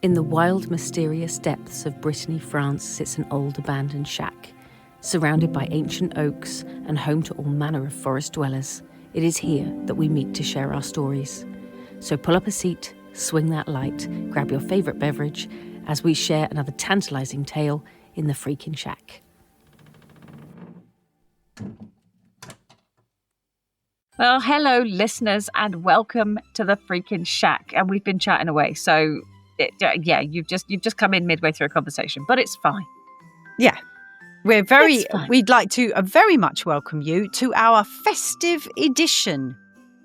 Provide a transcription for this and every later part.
In the wild, mysterious depths of Brittany, France, sits an old abandoned shack. Surrounded by ancient oaks and home to all manner of forest dwellers, it is here that we meet to share our stories. So pull up a seat, swing that light, grab your favourite beverage as we share another tantalising tale in the Freakin Shack. Well, hello, listeners, and welcome to the Freakin Shack. And we've been chatting away, so you've just come in midway through a conversation, but it's fine. Yeah, we'd like to very much welcome you to our festive edition.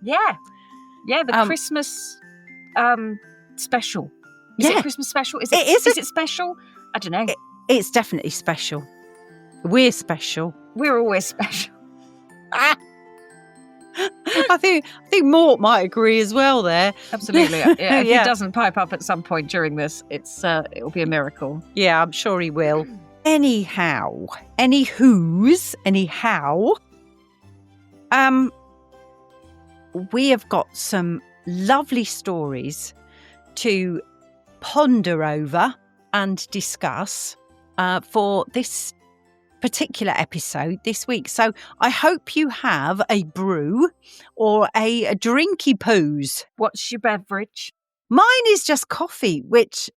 Yeah, the Christmas special. Is it Christmas special? Is it special? I don't know. It's definitely special. We're special. We're always special. I think Mort might agree as well there. Absolutely. Yeah, if he doesn't pipe up at some point during this, it'll be a miracle. Yeah, I'm sure he will. Anyhow, we have got some lovely stories to ponder over and discuss for this particular episode this week. So I hope you have a brew or a drinky poos. What's your beverage? Mine is just coffee, which,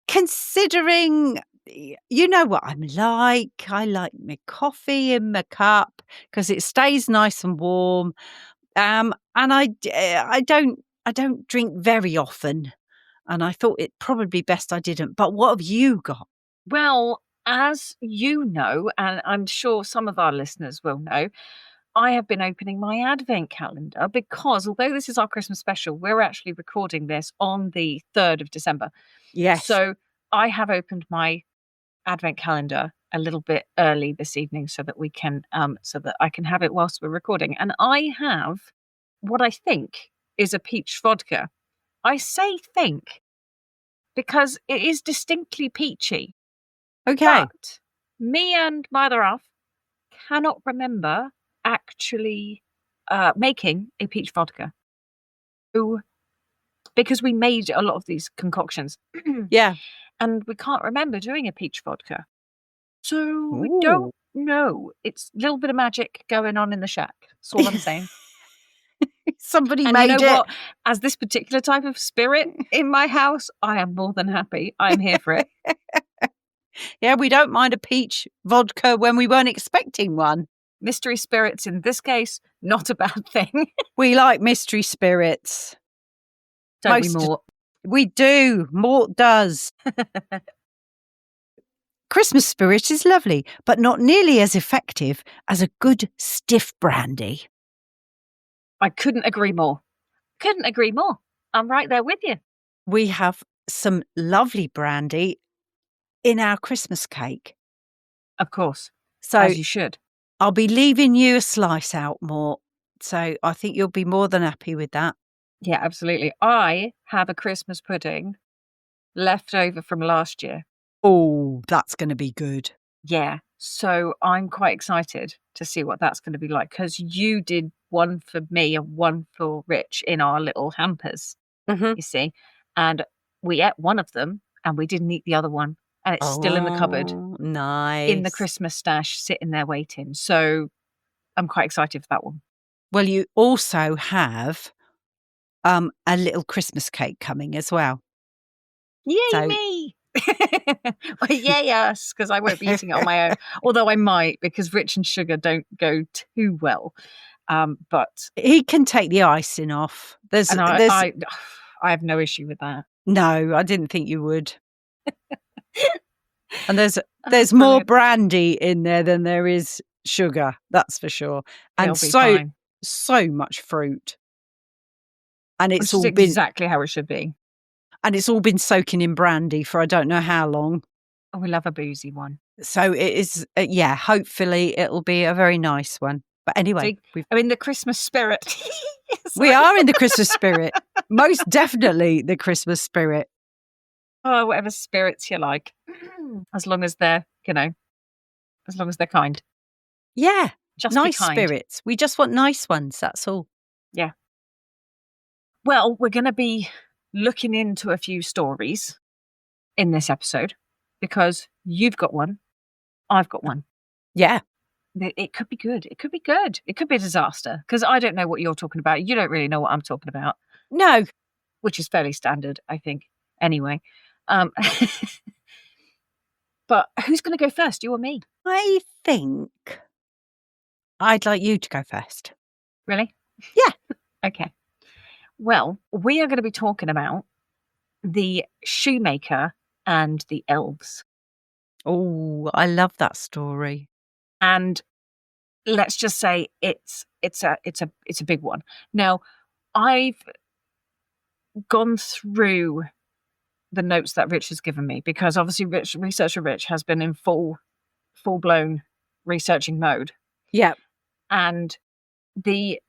considering, you know what I'm like, I like my coffee in my cup because it stays nice and warm. And I don't drink very often, and I thought it probably best I didn't. But what have you got? Well, as you know, and I'm sure some of our listeners will know, I have been opening my advent calendar because although this is our Christmas special, we're actually recording this on the 3rd of December. Yes. So I have opened my advent calendar a little bit early this evening so that we can, so that I can have it whilst we're recording. And I have what I think is a peach vodka. I say think because it is distinctly peachy. Okay. But me and my other half cannot remember actually making a peach vodka. Because we made a lot of these concoctions. Yeah. And we can't remember doing a peach vodka. So we don't know. It's a little bit of magic going on in the shack. That's all I'm saying. Somebody and made you know it. What? As this particular type of spirit in my house, I am more than happy. I'm here for it. Yeah, we don't mind a peach vodka when we weren't expecting one. Mystery spirits in this case, not a bad thing. We like mystery spirits. Don't we, Mort? We do. Mort does. Christmas spirit is lovely, but not nearly as effective as a good stiff brandy. I couldn't agree more. I'm right there with you. We have some lovely brandy in our Christmas cake. Of course. So as you should. I'll be leaving you a slice out, Mort. So I think you'll be more than happy with that. Yeah, absolutely. I have a Christmas pudding left over from last year. Oh, that's going to be good. Yeah. So I'm quite excited to see what that's going to be like because you did one for me and one for Rich in our little hampers, you see. And we ate one of them and we didn't eat the other one. And it's still in the cupboard. Nice. In the Christmas stash, sitting there waiting. So I'm quite excited for that one. Well, you also have a little Christmas cake coming as well. Yay, me! Well, yay us, because I won't be eating it on my own. Although I might, because Rich and sugar don't go too well. But he can take the icing off. I have no issue with that. No, I didn't think you would. And there's more brandy in there than there is sugar, that's for sure. And so much fruit. And it's all been exactly how it should be. And it's all been soaking in brandy for I don't know how long. Oh, we love a boozy one. So it is, hopefully it'll be a very nice one. But anyway. I'm in the Christmas spirit. We are in the Christmas spirit. Most definitely the Christmas spirit. Oh, whatever spirits you like. As long as they're, as long as they're kind. Yeah. Just nice be kind. Spirits. We just want nice ones, that's all. Yeah. Well, we're going to be looking into a few stories in this episode because you've got one, I've got one. Yeah. It could be good. It could be good. It could be a disaster because I don't know what you're talking about. You don't really know what I'm talking about. No. Which is fairly standard, I think. Anyway. But who's going to go first, you or me? I think I'd like you to go first. Really? Yeah. Okay. Well, we are going to be talking about the Shoemaker and the Elves. Oh, I love that story. And let's just say it's a big one. Now, I've gone through the notes that Rich has given me because obviously Researcher Rich has been in full-blown researching mode. Yeah. And the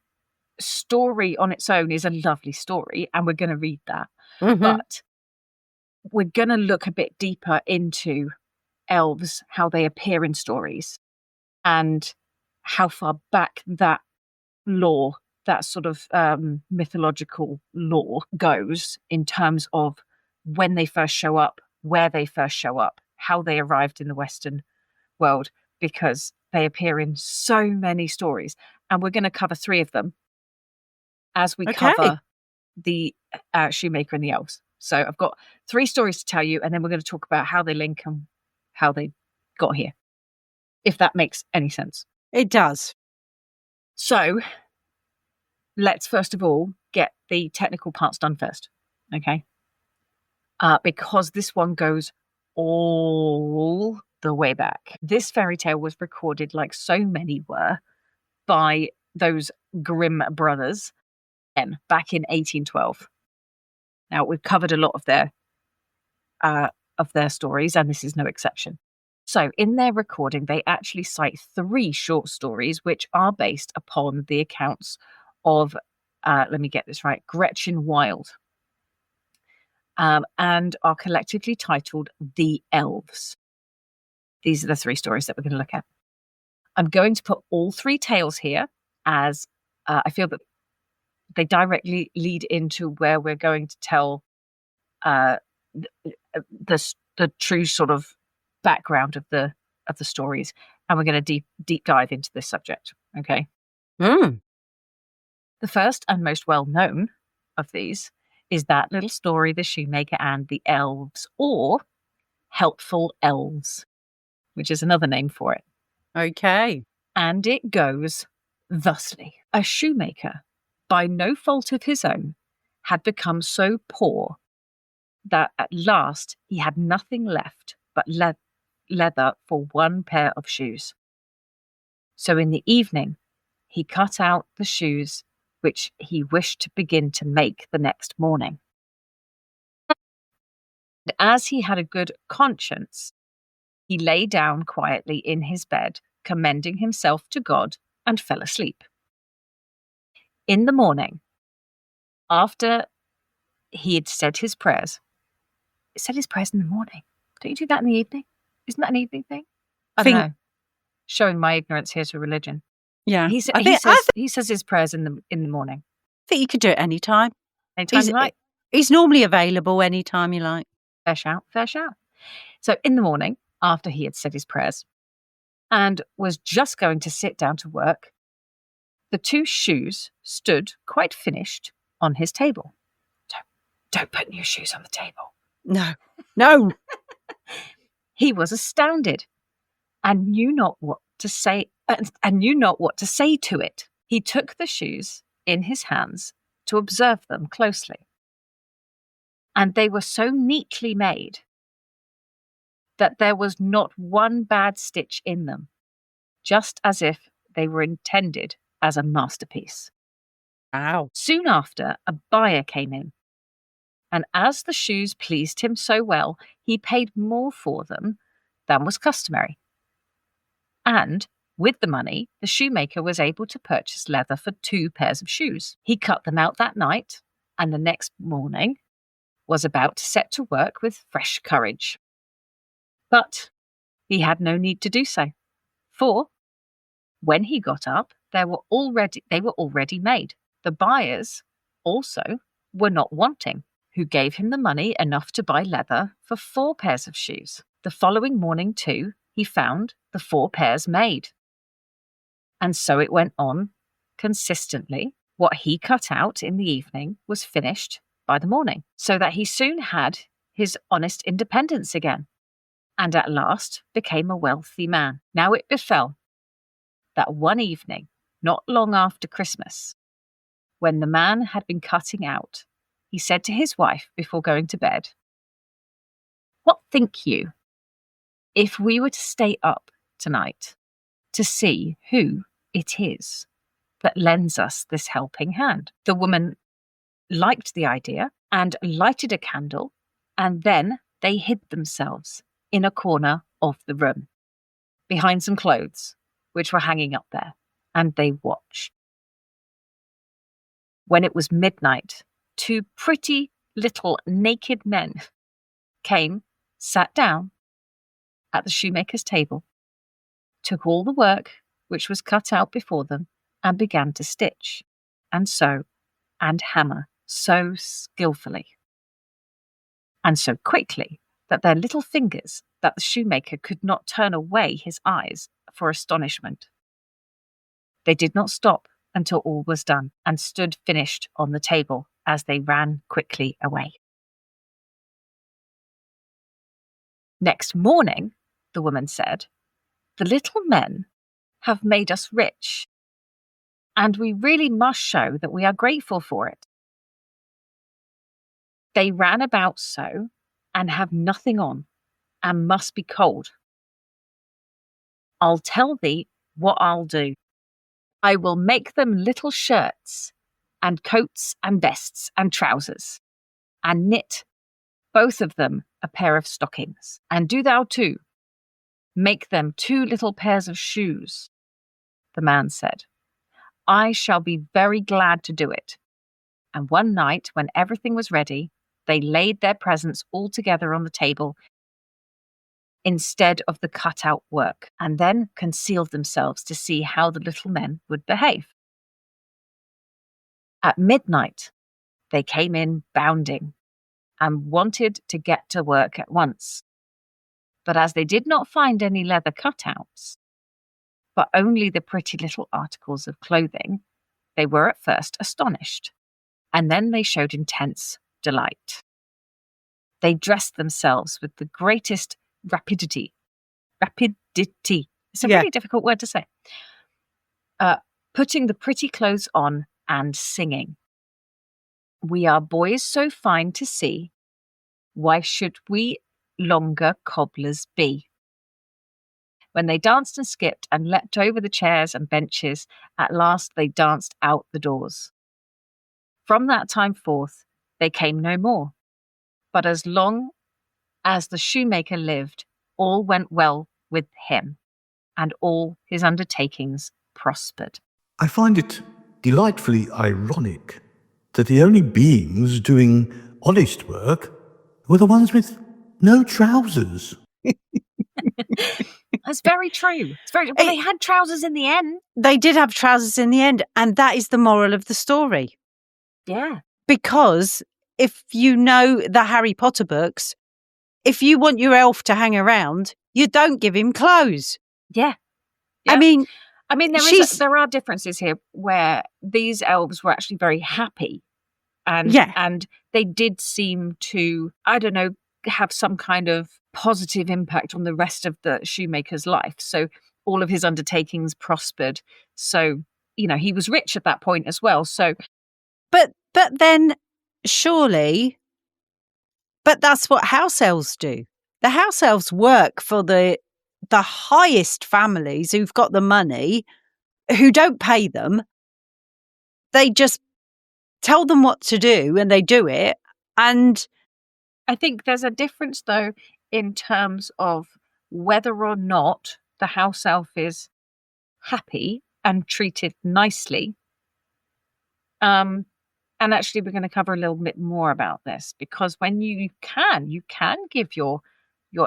story on its own is a lovely story and we're going to read that. Mm-hmm. But we're going to look a bit deeper into elves, how they appear in stories, and how far back that lore, that sort of mythological lore goes in terms of when they first show up, where they first show up, how they arrived in the Western world, because they appear in so many stories. And we're going to cover 3 of them as we cover the Shoemaker and the Elves. So I've got 3 stories to tell you, and then we're going to talk about how they link and how they got here, if that makes any sense. It does. So let's first of all get the technical parts done first, okay? Because this one goes all the way back. This fairy tale was recorded, like so many were, by those Grimm brothers back in 1812. Now, we've covered a lot of their stories, and this is no exception. So, in their recording, they actually cite 3 short stories, which are based upon the accounts of, let me get this right, Gretchen Wild, and are collectively titled The Elves. These are the 3 stories that we're going to look at. I'm going to put all 3 tales here as I feel that they directly lead into where we're going to tell the true sort of background of the stories, and we're going to deep dive into this subject. Okay. Mm. The first and most well known of these is that little story, The Shoemaker and the Elves, or Helpful Elves, which is another name for it. Okay. And it goes thusly: a shoemaker, by no fault of his own, had become so poor that at last he had nothing left but leather for 1 pair of shoes. So in the evening, he cut out the shoes which he wished to begin to make the next morning. And as he had a good conscience, he lay down quietly in his bed, commending himself to God, and fell asleep. In the morning, after he had said his prayers, in the morning. Don't you do that in the evening? Isn't that an evening thing? I don't know. Showing my ignorance here to religion. Yeah. He says his prayers in the morning. I think you could do it anytime. Anytime you like. He's normally available anytime you like. Fair shout. So in the morning, after he had said his prayers and was just going to sit down to work, the 2 shoes stood quite finished on his table. Don't put new shoes on the table. No. He was astounded and knew not what to say to it. He took the shoes in his hands to observe them closely. And they were so neatly made that there was not 1 bad stitch in them, just as if they were intended as a masterpiece. Wow. Soon after, a buyer came in, and as the shoes pleased him so well, he paid more for them than was customary. And with the money, the shoemaker was able to purchase leather for 2 pairs of shoes. He cut them out that night, and the next morning was about to set to work with fresh courage. But he had no need to do so, for when he got up, they were already made. The buyers also were not wanting. who gave him the money enough to buy leather for 4 pairs of shoes. The following morning, too, he found the 4 pairs made. And so it went on consistently. What he cut out in the evening was finished by the morning, so that he soon had his honest independence again, and at last became a wealthy man. Now it befell that one evening, not long after Christmas, when the man had been cutting out, he said to his wife before going to bed, "What think you if we were to stay up tonight to see who it is that lends us this helping hand?" The woman liked the idea and lighted a candle, and then they hid themselves in a corner of the room, behind some clothes which were hanging up there, and they watched. When it was midnight, 2 pretty little naked men came, sat down at the shoemaker's table, took all the work which was cut out before them, and began to stitch and sew and hammer so skillfully and so quickly that their little fingers, that the shoemaker could not turn away his eyes for astonishment. They did not stop until all was done, and stood finished on the table as they ran quickly away. Next morning, the woman said, "The little men have made us rich, and we really must show that we are grateful for it. They ran about so, and have nothing on, and must be cold. I'll tell thee what I'll do. I will make them little shirts, and coats, and vests, and trousers, and knit both of them a pair of stockings. And do thou too. Make them 2 little pairs of shoes." The man said, "I shall be very glad to do it." And one night, when everything was ready, they laid their presents all together on the table instead of the cut-out work, and then concealed themselves to see how the little men would behave. At midnight, they came in bounding and wanted to get to work at once. But as they did not find any leather cutouts, but only the pretty little articles of clothing, they were at first astonished, and then they showed intense delight. They dressed themselves with the greatest rapidity. It's a really difficult word to say. Putting the pretty clothes on and singing, "We are boys so fine to see, why should we longer cobblers be?" When they danced and skipped and leapt over the chairs and benches, at last they danced out the doors. From that time forth, they came no more. But as long as the shoemaker lived, all went well with him, and all his undertakings prospered. I find it delightfully ironic that the only beings doing honest work were the ones with no trousers. That's very true. But they had trousers in the end. They did have trousers in the end, and that is the moral of the story. Yeah. Because if you know the Harry Potter books, if you want your elf to hang around, you don't give him clothes. Yeah. I mean, there are differences here where these elves were actually very happy, and they did seem to, I don't know, have some kind of positive impact on the rest of the shoemaker's life. So all of his undertakings prospered. So, he was rich at that point as well. So, but then surely, but that's what house elves do. The house elves work for the highest families who've got the money, who don't pay them. They just tell them what to do and they do it. And I think there's a difference, though, in terms of whether or not the house elf is happy and treated nicely. And actually, we're going to cover a little bit more about this, because when you can give your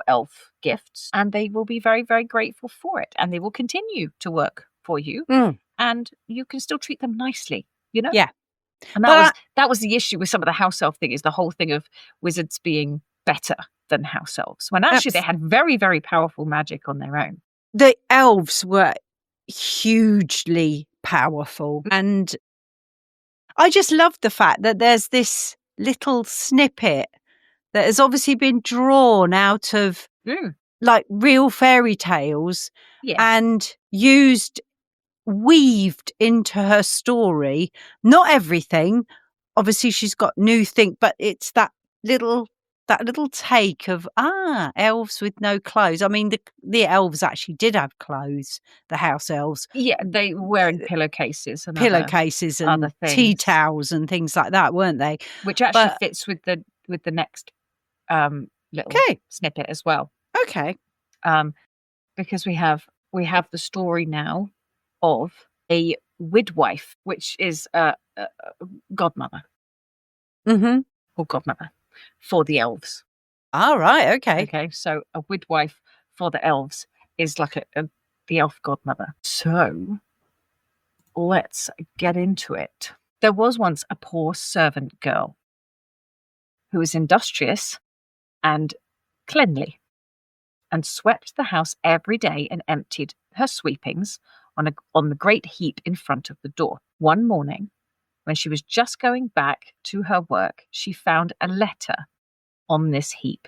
elf gifts, and they will be very, very grateful for it, and they will continue to work for you, and you can still treat them nicely, Yeah. And that was the issue with some of the house elf thing, is the whole thing of wizards being better than house elves, when actually they had very, very powerful magic on their own. The elves were hugely powerful. And I just love the fact that there's this little snippet that has obviously been drawn out of like real fairy tales and weaved into her story. Not everything. Obviously she's got new things, but it's that little take of elves with no clothes. I mean, the elves actually did have clothes, the house elves. Yeah, they were wearing pillowcases and other tea towels and things like that, weren't they? Which actually fits with the next little snippet as well. Okay. Because we have the story now of a widwife, which is a godmother. Mm-hmm. Or godmother for the elves. All right, okay. Okay, so a widwife for the elves is like the elf godmother. So let's get into it. There was once a poor servant girl who was industrious and cleanly, and swept the house every day and emptied her sweepings on the great heap in front of the door. One morning, when she was just going back to her work, she found a letter on this heap.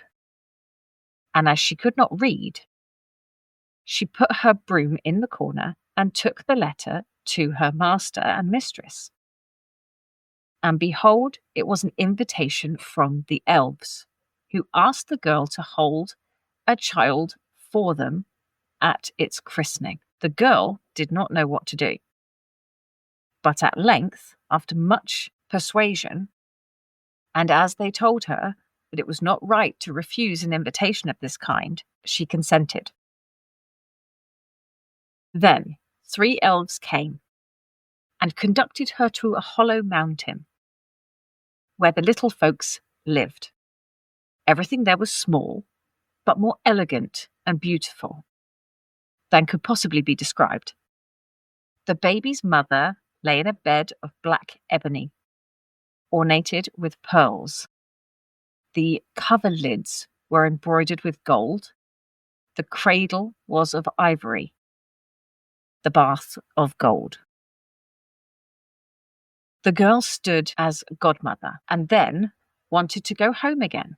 And as she could not read, she put her broom in the corner and took the letter to her master and mistress. And behold, it was an invitation from the elves, who asked the girl to hold a child for them at its christening. The girl did not know what to do. But at length, after much persuasion, and as they told her that it was not right to refuse an invitation of this kind, she consented. Then 3 elves came and conducted her to a hollow mountain where the little folks lived. Everything there was small, but more elegant and beautiful than could possibly be described. The baby's mother lay in a bed of black ebony, ornated with pearls. The cover lids were embroidered with gold. The cradle was of ivory. The bath of gold. The girl stood as godmother and then wanted to go home again.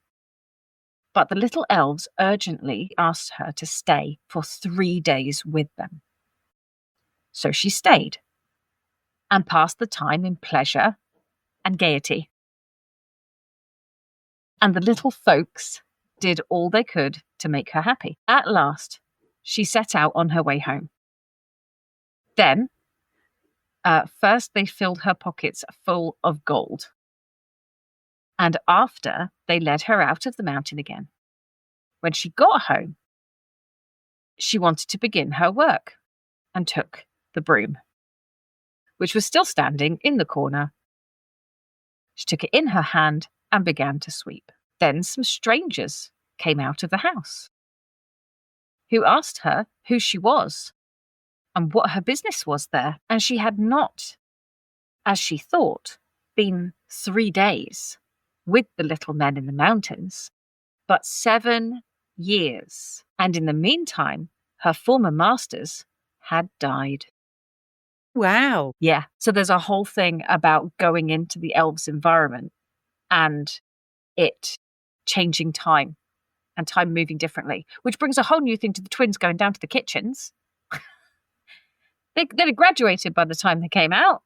But the little elves urgently asked her to stay for 3 days with them. So she stayed and passed the time in pleasure and gaiety. And the little folks did all they could to make her happy. At last, she set out on her way home. Then, first they filled her pockets full of gold. And after, they led her out of the mountain again. When she got home, she wanted to begin her work and took the broom, which was still standing in the corner. She took it in her hand and began to sweep. Then some strangers came out of the house, who asked her who she was and what her business was there. And she had not, as she thought, been 3 days with the little men in the mountains, but 7 years. And in the meantime, her former masters had died. Wow. Yeah. So there's a whole thing about going into the elves' environment and it changing time and time moving differently, which brings a whole new thing to the twins going down to the kitchens. They'd have graduated by the time they came out.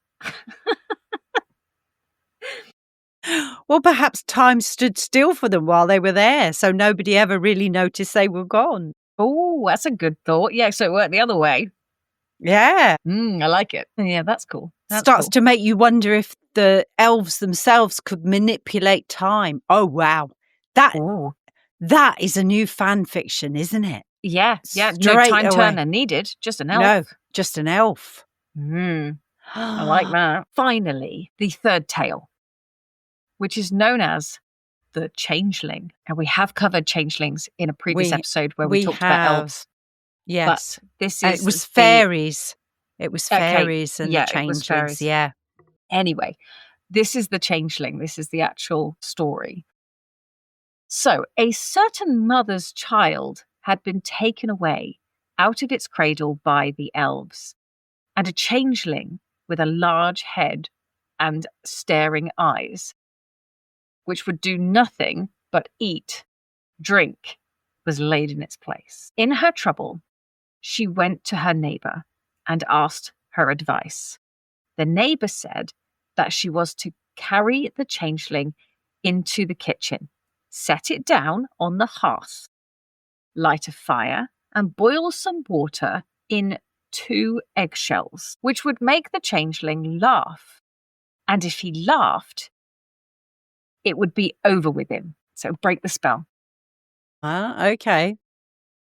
Well, perhaps time stood still for them while they were there, so nobody ever really noticed they were gone. Oh, that's a good thought. Yeah, so it worked the other way. Yeah. I like it. Yeah, that's cool. Starts to make you wonder if the elves themselves could manipulate time. Oh, wow. That is a new fan fiction, isn't it? Yeah. No time turner needed, just an elf. No, just an elf. I like that. Finally, the third tale, which is known as the Changeling. And we have covered changelings in a previous episode where we talked about elves. Yes. But this is it was fairies. It was fairies and the changelings. Yeah. Anyway, This is the changeling. This is the actual story. So, a certain mother's child had been taken away out of its cradle by the elves, and a changeling with a large head and staring eyes, which would do nothing but eat, drink, was laid in its place. In her trouble, she went to her neighbour and asked her advice. The neighbour said that she was to carry the changeling into the kitchen, set it down on the hearth, light a fire, and boil some water in 2 eggshells, which would make the changeling laugh. And if he laughed, it would be over with him. So break the spell. Okay.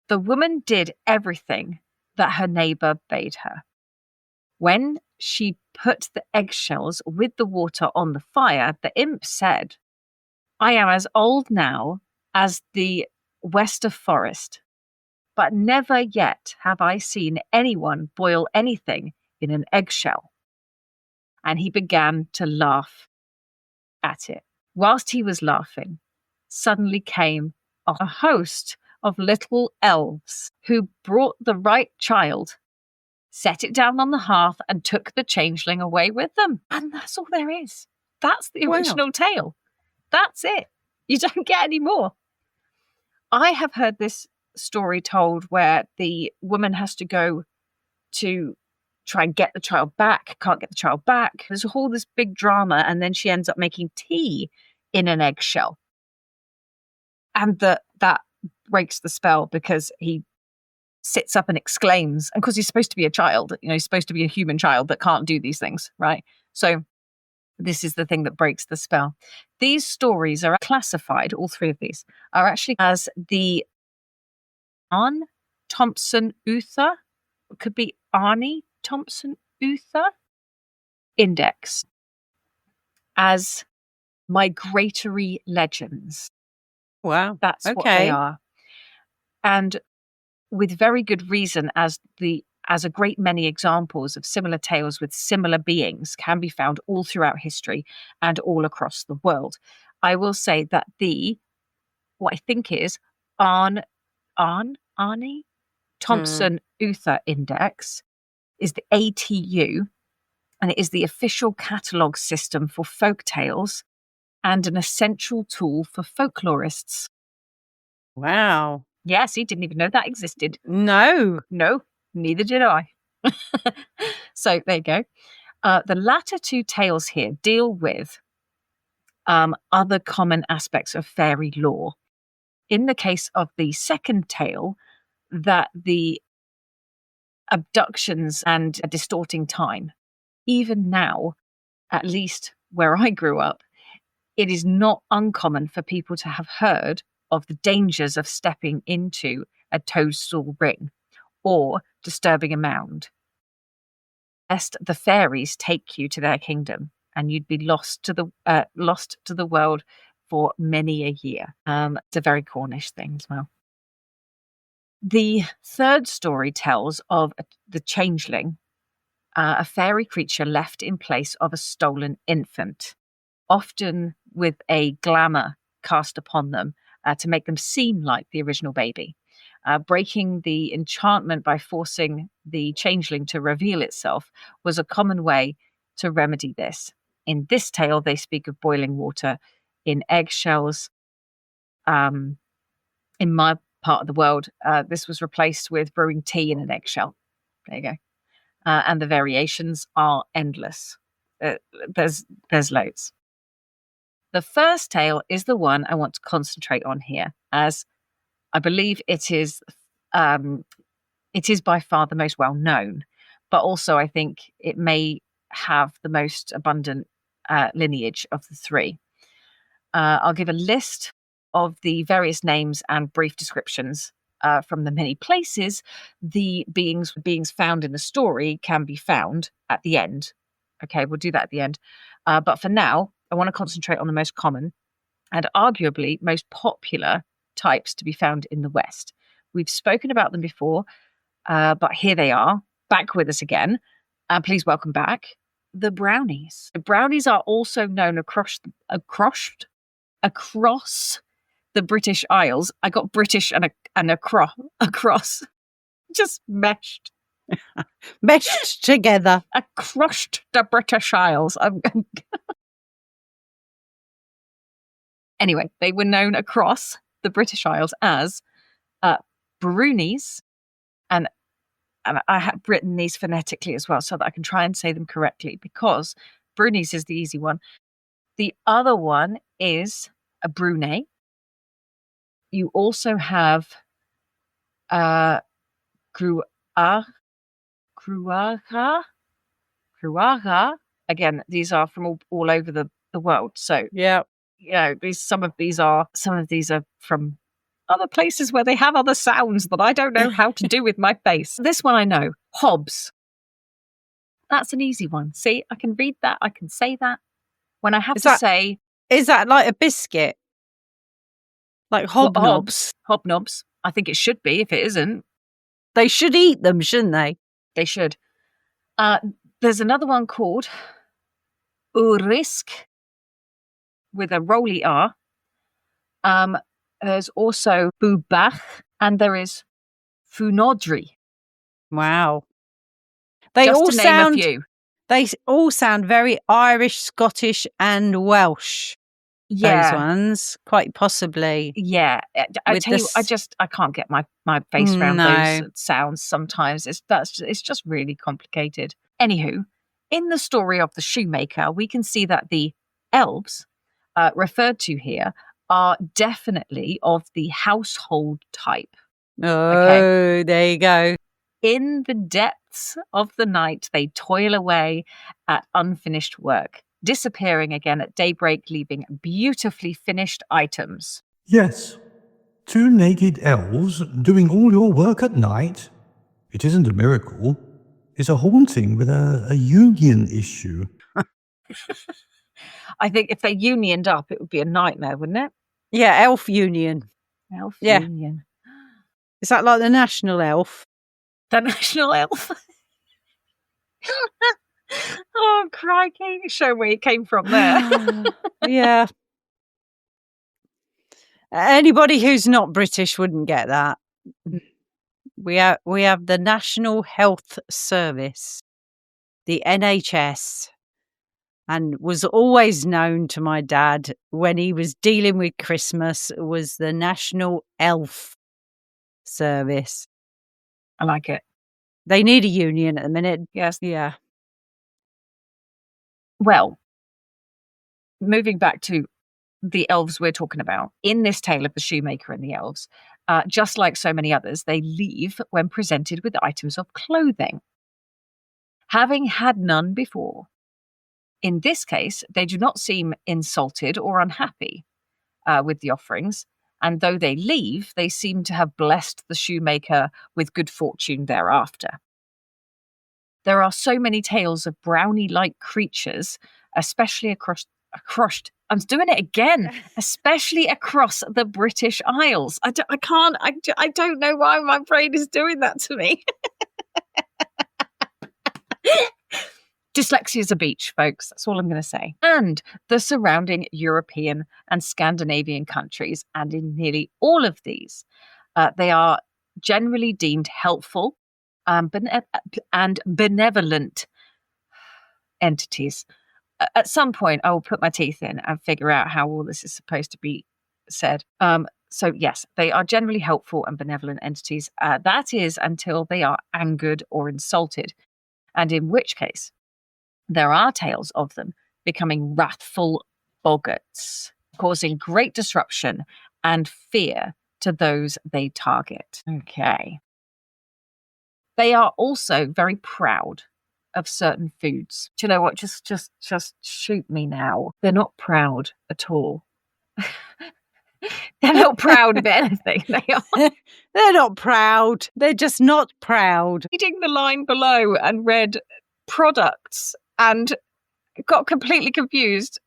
The woman did everything that her neighbour bade her. When she put the eggshells with the water on the fire, the imp said, I am as old now as the Wester Forest, but never yet have I seen anyone boil anything in an eggshell. And he began to laugh at it. Whilst he was laughing, suddenly came a host of little elves who brought the right child, set it down on the hearth, and took the changeling away with them. And that's all there is. That's the original tale. That's it. You don't get any more. I have heard this story told where the woman has to go to try and get the child back, can't get the child back. There's all this big drama, and then she ends up making tea in an eggshell. And that breaks the spell because he sits up and exclaims, and because he's supposed to be a child, he's supposed to be a human child that can't do these things, right? So this is the thing that breaks the spell. These stories are classified, all 3 of these, are actually as the Arne Thompson Uther, it could be Arnie Thompson Uther Index, as migratory legends. Wow. That's what they are. And with very good reason, as a great many examples of similar tales with similar beings can be found all throughout history and all across the world. I will say that what I think is Arnie Thompson Uther Index is the ATU, and it is the official catalogue system for folk tales and an essential tool for folklorists. Wow. Yes, he didn't even know that existed. No, neither did I. So there you go. The latter 2 tales here deal with other common aspects of fairy lore. In the case of the second tale, that the abductions and distorting time, even now, at least where I grew up, it is not uncommon for people to have heard of the dangers of stepping into a toadstool ring or disturbing a mound, lest the fairies take you to their kingdom and you'd be lost to the world for many a year. It's a very Cornish thing as well. The third story tells of the changeling, a fairy creature left in place of a stolen infant, often with a glamour cast upon them to make them seem like the original baby. Breaking the enchantment by forcing the changeling to reveal itself was a common way to remedy this. In this tale, they speak of boiling water in eggshells. In my part of the world, this was replaced with brewing tea in an eggshell. There you go. And the variations are endless. There's loads. The first tale is the one I want to concentrate on here, as I believe it is by far the most well known, but also I think it may have the most abundant lineage of the 3. I'll give a list of the various names and brief descriptions from the many places the beings found in the story can be found at the end. Okay, we'll do that at the end. But for now, I want to concentrate on the most common and arguably most popular types to be found in the West. We've spoken about them before, but here they are, back with us again. Please welcome back the brownies. The brownies are also known across the British Isles. I got British and across. Just meshed together. Across the British Isles. Anyway, they were known across the British Isles as brownies, and I have written these phonetically as well so that I can try and say them correctly, because brownies is the easy one. The other one is a brunei. You also have cruaga. Again, these are from all over the world. So yeah, some of these are from other places where they have other sounds that I don't know how to do with my face. This one I know, hobs. That's an easy one. See, I can read that. I can say that. When I have to say, is that like a biscuit? Like hobnobs? Hobnobs. I think it should be. If it isn't, they should eat them, shouldn't they? They should. There's another one called urisk with a rolly R. There's also bubach, and there is funodri. Wow. They Just all to name sound a few. They all sound very Irish, Scottish, and Welsh. Yeah. Those ones, quite possibly. Yeah. I tell you, I can't get my face around those sounds sometimes. It's just really complicated. Anywho, in the story of the Shoemaker, we can see that the elves referred to here are definitely of the household type. Oh, there you go. In the depths of the night, they toil away at unfinished work, disappearing again at daybreak, leaving beautifully finished items. Yes, 2 naked elves doing all your work at night. It isn't a miracle. It's a haunting with a union issue. I think if they unioned up, it would be a nightmare, wouldn't it? Yeah, elf union. Union. Is that like the national elf? The national elf? Oh, crikey. Show where you came from there. Yeah. Anybody who's not British wouldn't get that. We have the National Health Service, the NHS, and was always known to my dad when he was dealing with Christmas was the National Elf Service. I like it. They need a union at the minute. Yes. Yeah. Well, moving back to the elves we're talking about, in this tale of the Shoemaker and the elves, just like so many others, they leave when presented with items of clothing, having had none before. In this case, they do not seem insulted or unhappy with the offerings, and though they leave, they seem to have blessed the Shoemaker with good fortune thereafter. There are so many tales of brownie-like creatures, especially across I'm doing it again, especially across the British Isles. I don't know why my brain is doing that to me. Dyslexia is a beach, folks. That's all I'm going to say. And the surrounding European and Scandinavian countries, and in nearly all of these, they are generally deemed helpful and benevolent entities. At some point, I will put my teeth in and figure out how all this is supposed to be said. So yes, they are generally helpful and benevolent entities. That is until they are angered or insulted, and in which case, there are tales of them becoming wrathful boggarts, causing great disruption and fear to those they target. Okay. They are also very proud of certain foods. Do you know what? Just shoot me now. They're not proud at all. They're not proud of anything. They are. They're not proud. They're just not proud. Reading the line below and read products and got completely confused.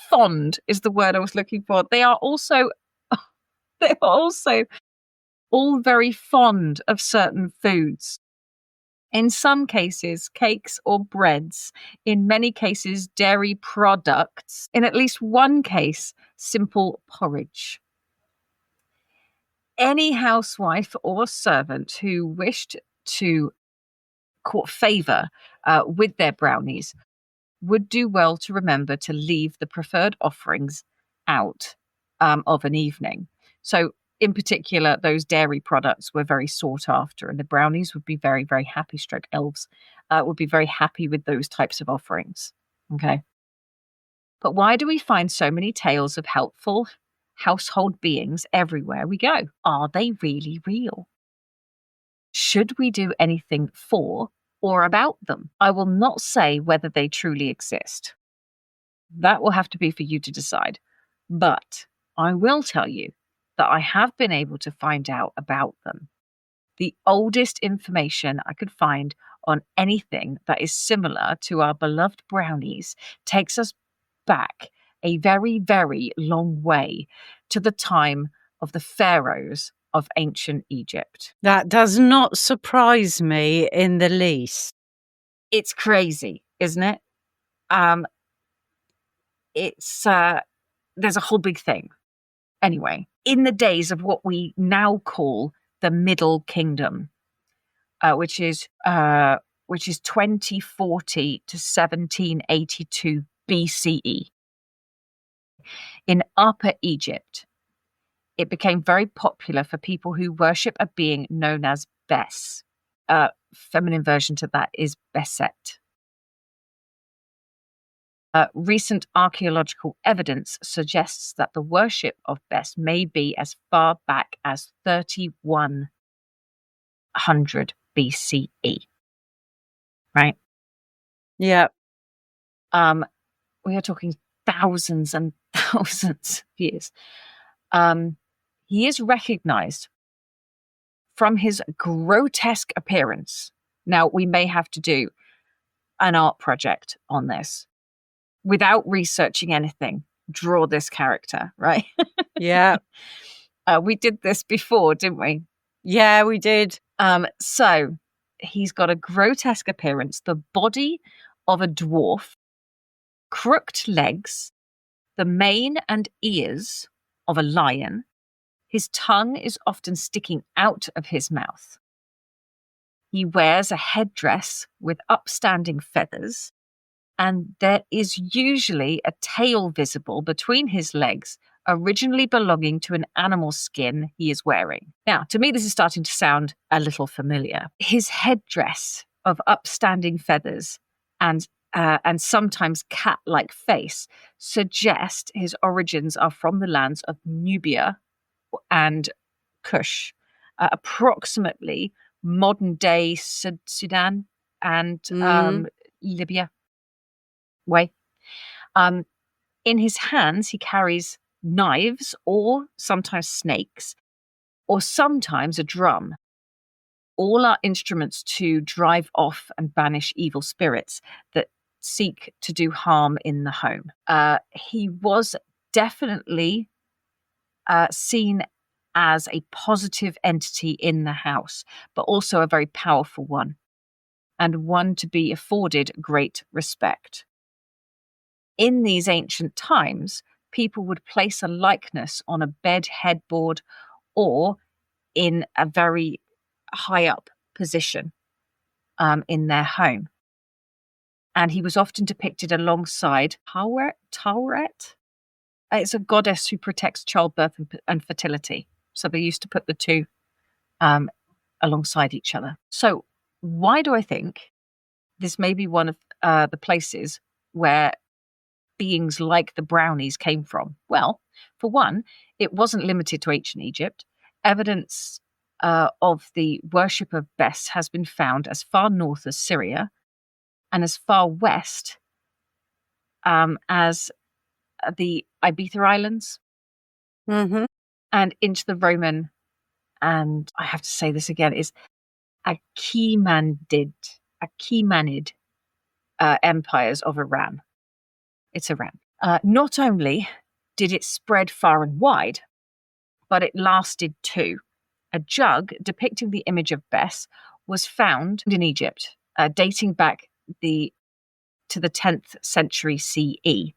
Fond is the word I was looking for. They are also all very fond of certain foods. In some cases, cakes or breads. In many cases, dairy products. In at least one case, simple porridge. Any housewife or servant who wished to court favour with their brownies would do well to remember to leave the preferred offerings out of an evening. So, in particular, those dairy products were very sought after, and the brownies would be very, very happy. Stroke elves would be very happy with those types of offerings. Okay. But why do we find so many tales of helpful household beings everywhere we go? Are they really real? Should we do anything for or about them? I will not say whether they truly exist. That will have to be for you to decide. But I will tell you that I have been able to find out about them. The oldest information I could find on anything that is similar to our beloved brownies takes us back a very, very long way to the time of the pharaohs of ancient Egypt. That does not surprise me in the least. It's crazy, isn't it? There's a whole big thing. Anyway, in the days of what we now call the Middle Kingdom, which is 2040 to 1782 BCE, in Upper Egypt, it became very popular for people who worship a being known as Bes. Feminine version to that is Beset. Recent archaeological evidence suggests that the worship of Bes may be as far back as 3100 BCE. Right? Yeah. We are talking thousands and thousands of years. He is recognized from his grotesque appearance. Now, we may have to do an art project on this. Without researching anything, draw this character, right? Yeah. We did this before, didn't we? Yeah, we did. So he's got a grotesque appearance, the body of a dwarf, crooked legs, the mane and ears of a lion. His tongue is often sticking out of his mouth. He wears a headdress with upstanding feathers, and there is usually a tail visible between his legs, originally belonging to an animal skin he is wearing. Now, to me, this is starting to sound a little familiar. His headdress of upstanding feathers and sometimes cat-like face suggest his origins are from the lands of Nubia and Kush, approximately modern-day Sudan and Libya way. In his hands, he carries knives or sometimes snakes or sometimes a drum. All are instruments to drive off and banish evil spirits that seek to do harm in the home. He was definitely seen as a positive entity in the house, but also a very powerful one, and one to be afforded great respect. In these ancient times, people would place a likeness on a bed headboard or in a very high up position in their home. And he was often depicted alongside Tauret. It's a goddess who protects childbirth and fertility. So they used to put the two alongside each other. So why do I think this may be one of the places where beings like the brownies came from? Well, for one, it wasn't limited to ancient Egypt. Evidence of the worship of Bes has been found as far north as Syria and as far west as the Ibiza Islands and into the Roman, and I have to say this again, is Achaemenid empires of Iran. It's Iran. Not only did it spread far and wide, but it lasted too. A jug depicting the image of Bes was found in Egypt dating back to the 10th century CE.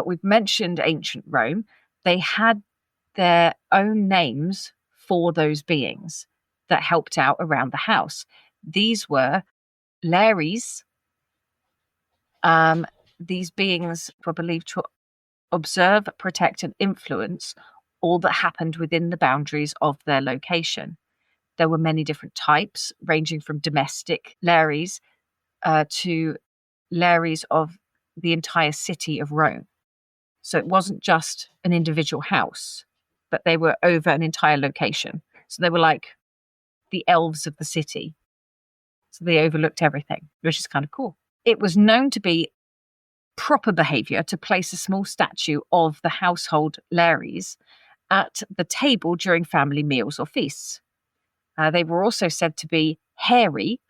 We've mentioned ancient Rome. They had their own names for those beings that helped out around the house. These were Lares. These beings were believed to observe, protect, and influence all that happened within the boundaries of their location. There were many different types, ranging from domestic Lares to Lares of the entire city of Rome. So it wasn't just an individual house, but they were over an entire location. So they were like the elves of the city. So they overlooked everything, which is kind of cool. It was known to be proper behavior to place a small statue of the household Lares at the table during family meals or feasts. They were also said to be hairy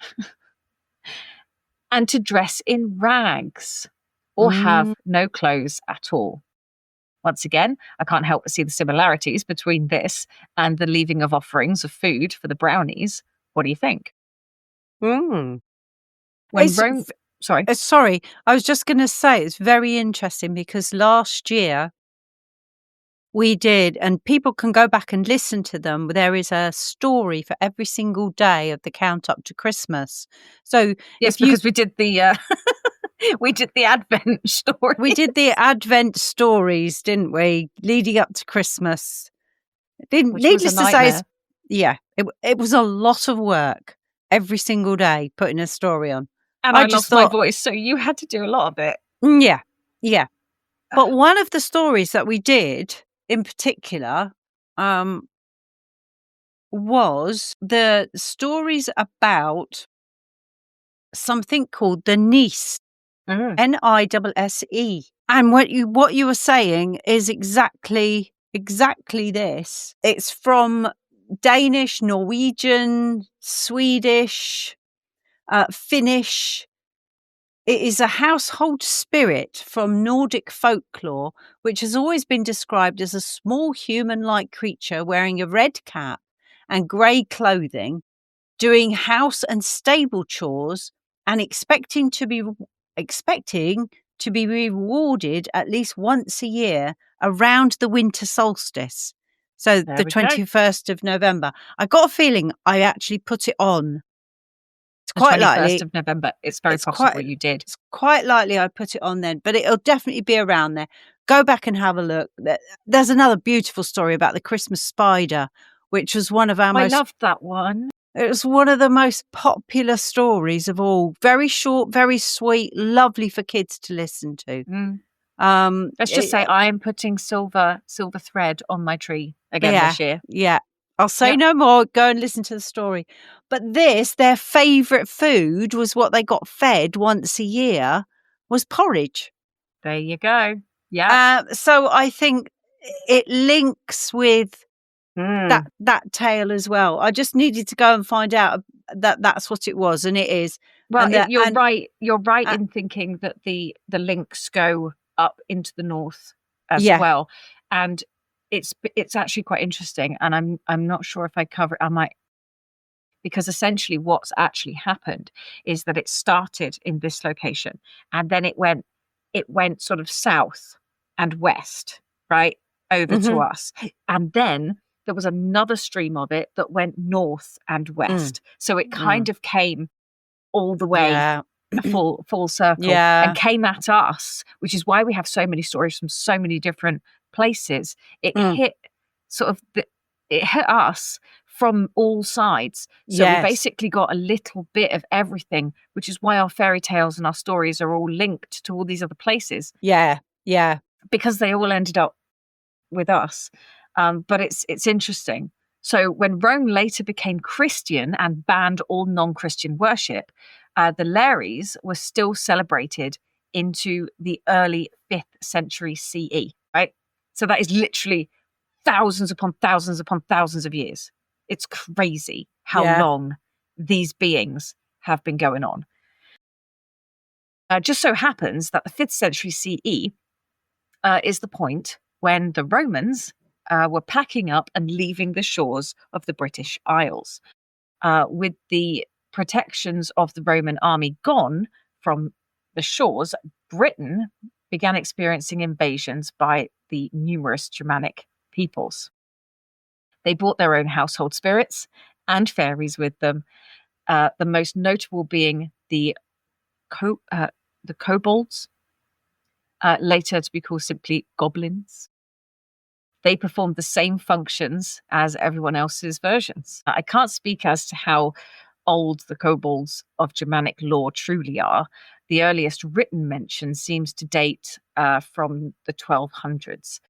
and to dress in rags or have no clothes at all. Once again, I can't help but see the similarities between this and the leaving of offerings of food for the brownies. What do you think? Mm. When Rome... Sorry, I was just going to say it's very interesting because last year we did, and people can go back and listen to them. There is a story for every single day of the count up to Christmas. So yes, because we did the we did the Advent story. We did the Advent stories, didn't we? Leading up to Christmas. Needless to say, it was a lot of work every single day putting a story on. And I lost my voice, so you had to do a lot of it. Yeah. But one of the stories that we did in particular was the stories about something called the Nisse, Nisse. And what you were saying is exactly this. It's from Danish, Norwegian, Swedish, Finnish. It is a household spirit from Nordic folklore, which has always been described as a small human-like creature wearing a red cap and grey clothing, doing house and stable chores, and expecting to be rewarded at least once a year around the winter solstice. So the 21st of November. I got a feeling I actually put it on. It's quite likely. 21st of November. It's very possible you did. It's quite likely I put it on then, but it'll definitely be around there. Go back and have a look. There's another beautiful story about the Christmas spider, which was one of our I loved that one. It was one of the most popular stories of all. Very short, very sweet, lovely for kids to listen to. Let's just say I am putting silver thread on my tree again this year. Yeah. I'll say no more. Go and listen to the story. But their favourite food was what they got fed once a year was porridge. There you go. Yeah. So I think it links with that tale as well. I just needed to go and find out that that's what it was, and it is. Well, you're right. You're right in thinking that the links go up into the north as well, and it's actually quite interesting. And I'm not sure if I cover it. I might, because essentially what's actually happened is that it started in this location, and then it went sort of south and west, right over to us, and then there was another stream of it that went north and west. So it kind of came all the way full circle and came at us, which is why we have so many stories from so many different places. It hit it hit us from all sides. So we basically got a little bit of everything, which is why our fairy tales and our stories are all linked to all these other places. Yeah. Because they all ended up with us. But it's interesting. So when Rome later became Christian and banned all non-Christian worship, the Lares were still celebrated into the early 5th century CE, right? So that is literally thousands upon thousands upon thousands of years. It's crazy how long these beings have been going on. Just so happens that the 5th century CE is the point when the Romans were packing up and leaving the shores of the British Isles with the protections of the Roman army gone from the shores, Britain began experiencing invasions by the numerous Germanic peoples. They brought their own household spirits and fairies with them, the most notable being the kobolds, later to be called simply goblins. They performed the same functions as everyone else's versions. I can't speak as to how old the kobolds of Germanic lore truly are. The earliest written mention seems to date from the 1200s,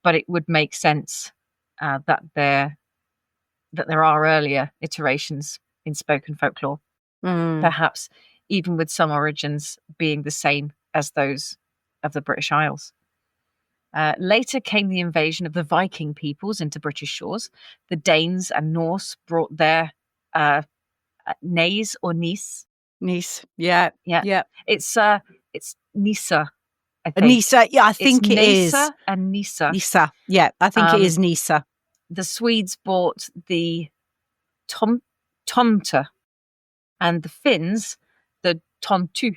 but it would make sense that there are earlier iterations in spoken folklore, perhaps even with some origins being the same as those of the British Isles. Later came the invasion of the Viking peoples into British shores. The Danes and Norse brought their nays or niece. Niece, yeah. It's Nisa, I think. Nisa, yeah, I think it is. Nisa and Nisa. Nisa, yeah, I think it is Nisa. The Swedes bought the Tomte, and the Finns the Tontu.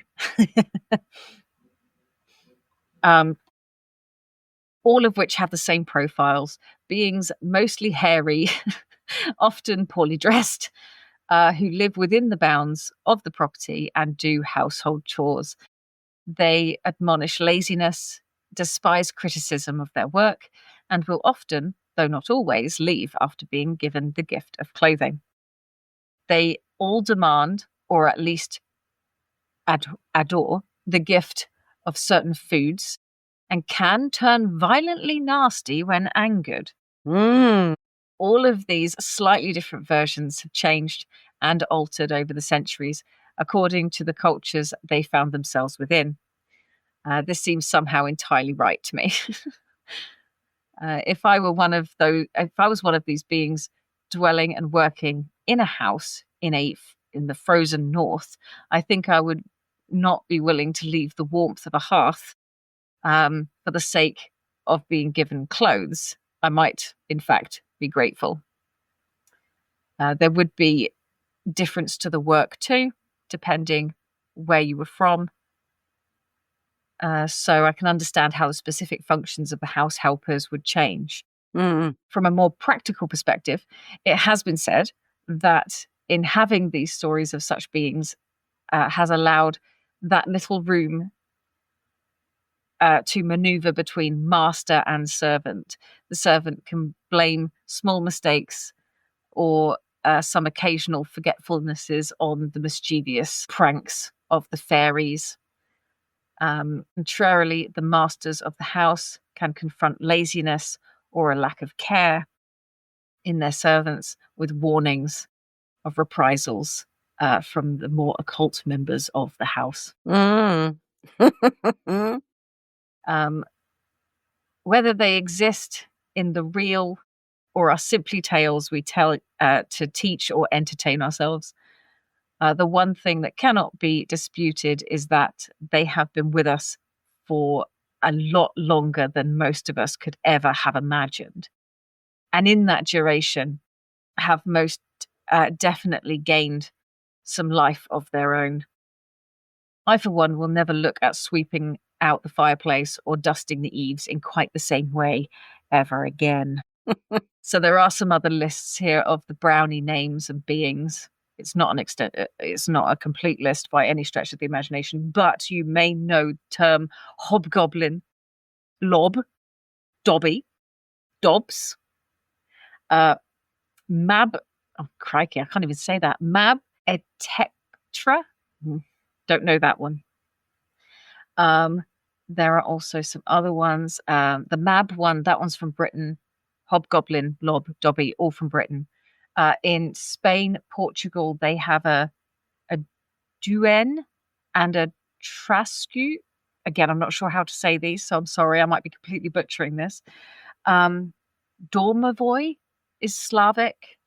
All of which have the same profiles, beings mostly hairy, often poorly dressed, who live within the bounds of the property and do household chores. They admonish laziness, despise criticism of their work, and will often, though not always, leave after being given the gift of clothing. They all demand, or at least adore, the gift of certain foods, and can turn violently nasty when angered. All of these slightly different versions have changed and altered over the centuries according to the cultures they found themselves within. This seems somehow entirely right to me. If I was one of these beings dwelling and working in a house in the frozen north, I think I would not be willing to leave the warmth of a hearth for the sake of being given clothes. I might, in fact, be grateful. There would be difference to the work too, depending where you were from. So I can understand how the specific functions of the house helpers would change. From a more practical perspective, it has been said that in having these stories of such beings has allowed that little room to maneuver between master and servant. The servant can blame small mistakes or some occasional forgetfulnesses on the mischievous pranks of the fairies. Contrarily, the masters of the house can confront laziness or a lack of care in their servants with warnings of reprisals from the more occult members of the house. Whether they exist in the real or are simply tales we tell to teach or entertain ourselves, the one thing that cannot be disputed is that they have been with us for a lot longer than most of us could ever have imagined. And in that duration, have most definitely gained some life of their own. I, for one, will never look at sweeping out the fireplace or dusting the eaves in quite the same way ever again. So there are some other lists here of the brownie names and beings. It's not a complete list by any stretch of the imagination, but you may know the term hobgoblin, lob, dobby, dobs, mab. Oh crikey, I can't even say that. Mab etectra. Don't know that one. There are also some other ones. The Mab one, that one's from Britain. Hobgoblin, Lob, Dobby, all from Britain. In Spain, Portugal, they have a Duen and a Trascu. Again, I'm not sure how to say these, so I'm sorry, I might be completely butchering this. Dormavoy is Slavic.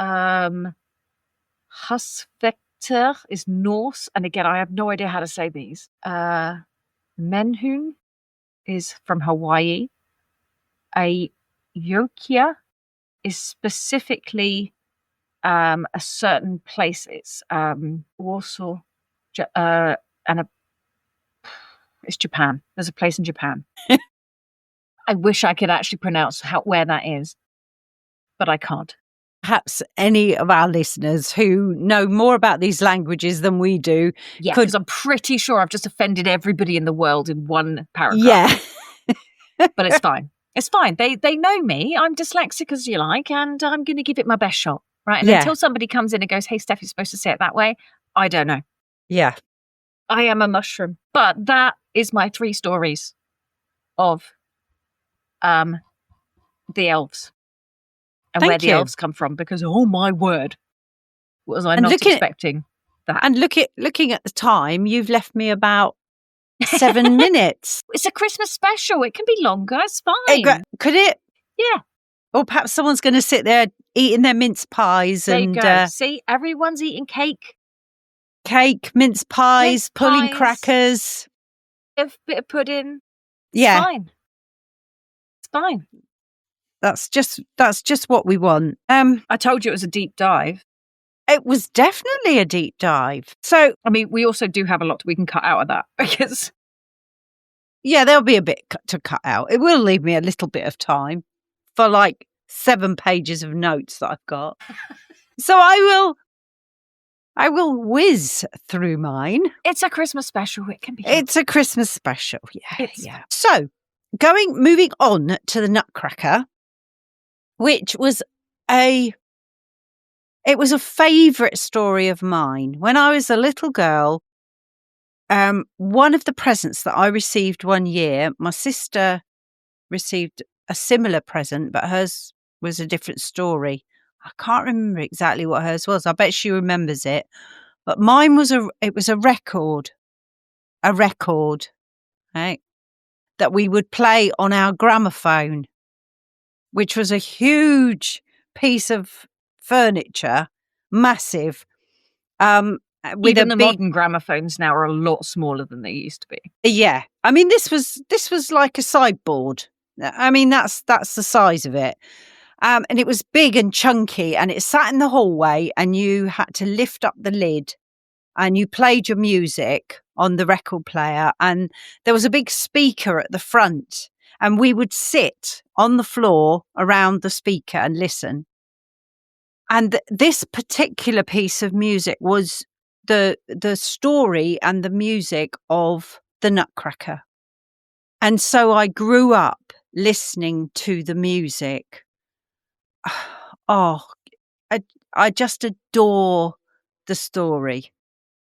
Husvector is Norse, and again, I have no idea how to say these. Menhun is from Hawaii. A Yokia is specifically a certain place. It's Warsaw, it's Japan. There's a place in Japan. I wish I could actually pronounce where that is, but I can't. Perhaps any of our listeners who know more about these languages than we do. Yeah, because I'm pretty sure I've just offended everybody in the world in one paragraph. Yeah. But it's fine. It's fine. They know me. I'm dyslexic as you like, and I'm going to give it my best shot. Right. And until somebody comes in and goes, hey, Steph, you're supposed to say it that way, I don't know. Yeah. I am a mushroom. But that is my 3 stories of the elves. And where the elves come from, because oh my word, was I not expecting that? And looking at the time, you've left me about 7 minutes. It's a Christmas special. It can be longer. It's fine. Could it? Yeah. Or perhaps someone's going to sit there eating their mince pies. There you go. See, everyone's eating cake. Cake, mince pies, pulling crackers. A bit of pudding. Yeah. It's fine. It's fine. That's just what we want. I told you it was a deep dive. It was definitely a deep dive. So, I mean, we also do have a lot we can cut out of that because... Yeah, there'll be a bit to cut out. It will leave me a little bit of time for like 7 pages of notes that I've got. So I will whiz through mine. It's a Christmas special. It can be. It's a Christmas special. Yeah. So, moving on to the Nutcracker, which was a favourite story of mine. When I was a little girl, one of the presents that I received one year, my sister received a similar present, but hers was a different story. I can't remember exactly what hers was. I bet she remembers it. But mine was a record. A record, right? That we would play on our gramophone, which was a huge piece of furniture, massive. Even the modern gramophones now are a lot smaller than they used to be. Yeah, I mean this was like a sideboard. I mean that's the size of it, and it was big and chunky, and it sat in the hallway, and you had to lift up the lid, and you played your music on the record player, and there was a big speaker at the front. And we would sit on the floor around the speaker and listen. And this particular piece of music was the story and the music of the Nutcracker. And so I grew up listening to the music. Oh, I just adore the story.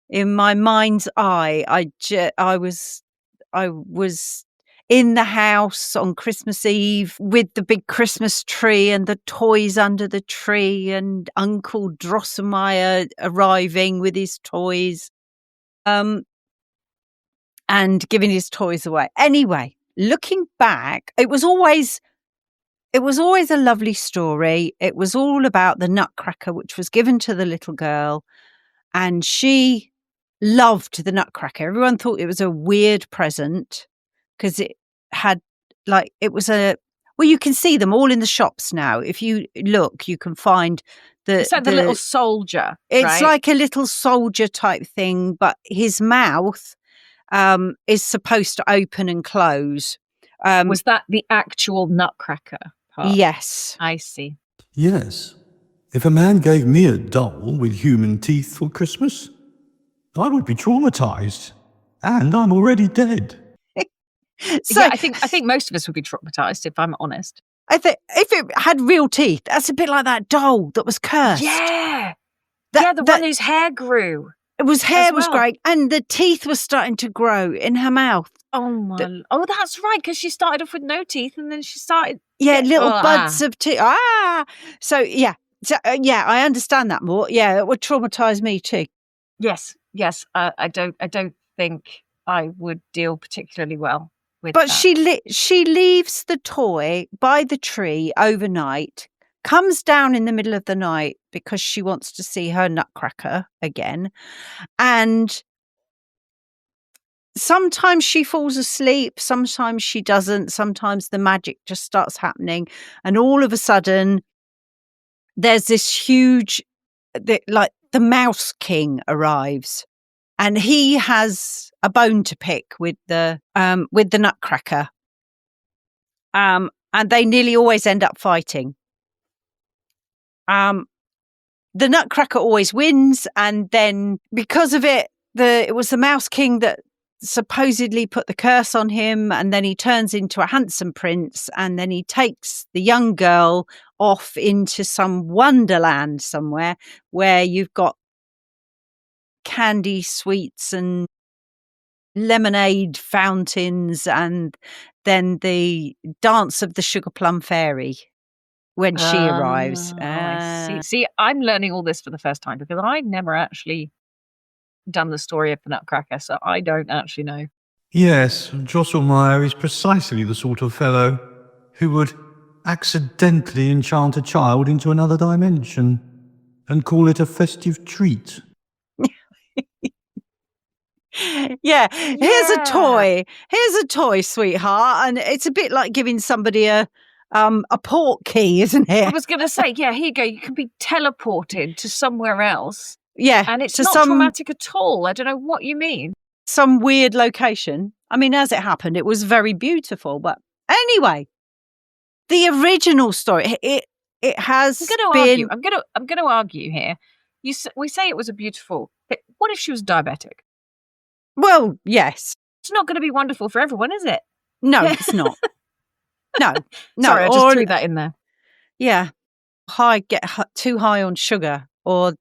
In my mind's eye, I was in the house on Christmas Eve with the big Christmas tree and the toys under the tree and Uncle Drosselmeyer arriving with his toys and giving his toys away. Anyway, looking back, it was always a lovely story. It was all about the Nutcracker, which was given to the little girl, and she loved the Nutcracker. Everyone thought it was a weird present because it had you can see them all in the shops now. If you look, you can find it's like the little soldier. It's right? like a little soldier type thing, but his mouth is supposed to open and close. Was that the actual Nutcracker part? Yes. I see. Yes. If a man gave me a doll with human teeth for Christmas, I would be traumatized. And I'm already dead. So yeah, I think most of us would be traumatized, if I'm honest. I think if it had real teeth, that's a bit like that doll that was cursed. Yeah. The one whose hair grew. Was great, and the teeth were starting to grow in her mouth. Oh that's right, because she started off with no teeth, and then she started little buds of teeth. So I understand that more. Yeah, it would traumatize me too. Yes. I don't think I would deal particularly well with but that. She leaves the toy by the tree overnight, comes down in the middle of the night because she wants to see her Nutcracker again, and sometimes she falls asleep, sometimes she doesn't, sometimes the magic just starts happening, and all of a sudden there's this huge the Mouse King arrives, and he has a bone to pick with the Nutcracker. And they nearly always end up fighting. The Nutcracker always wins, and then because of it, it was the Mouse King that supposedly put the curse on him, and then he turns into a handsome prince, and then he takes the young girl off into some wonderland somewhere where you've got candy sweets and lemonade fountains, and then the dance of the sugar plum fairy when she arrives. I see. I'm learning all this for the first time because I've never actually done the story of the Nutcracker, so I don't actually know. Yes, Drosselmeyer is precisely the sort of fellow who would accidentally enchant a child into another dimension and call it a festive treat. Yeah, here's a toy. Here's a toy, sweetheart, and it's a bit like giving somebody a port key, isn't it? I was going to say, yeah, here you go. You can be teleported to somewhere else. Yeah, and it's not traumatic at all. I don't know what you mean. Some weird location. I mean, as it happened, it was very beautiful. But anyway, the original story, it has been. I'm going to argue here. We say it was a beautiful. What if she was diabetic? Well, yes. It's not going to be wonderful for everyone, is it? No, it's not. No. Sorry, I just threw that in there. Yeah. Get too high on sugar, or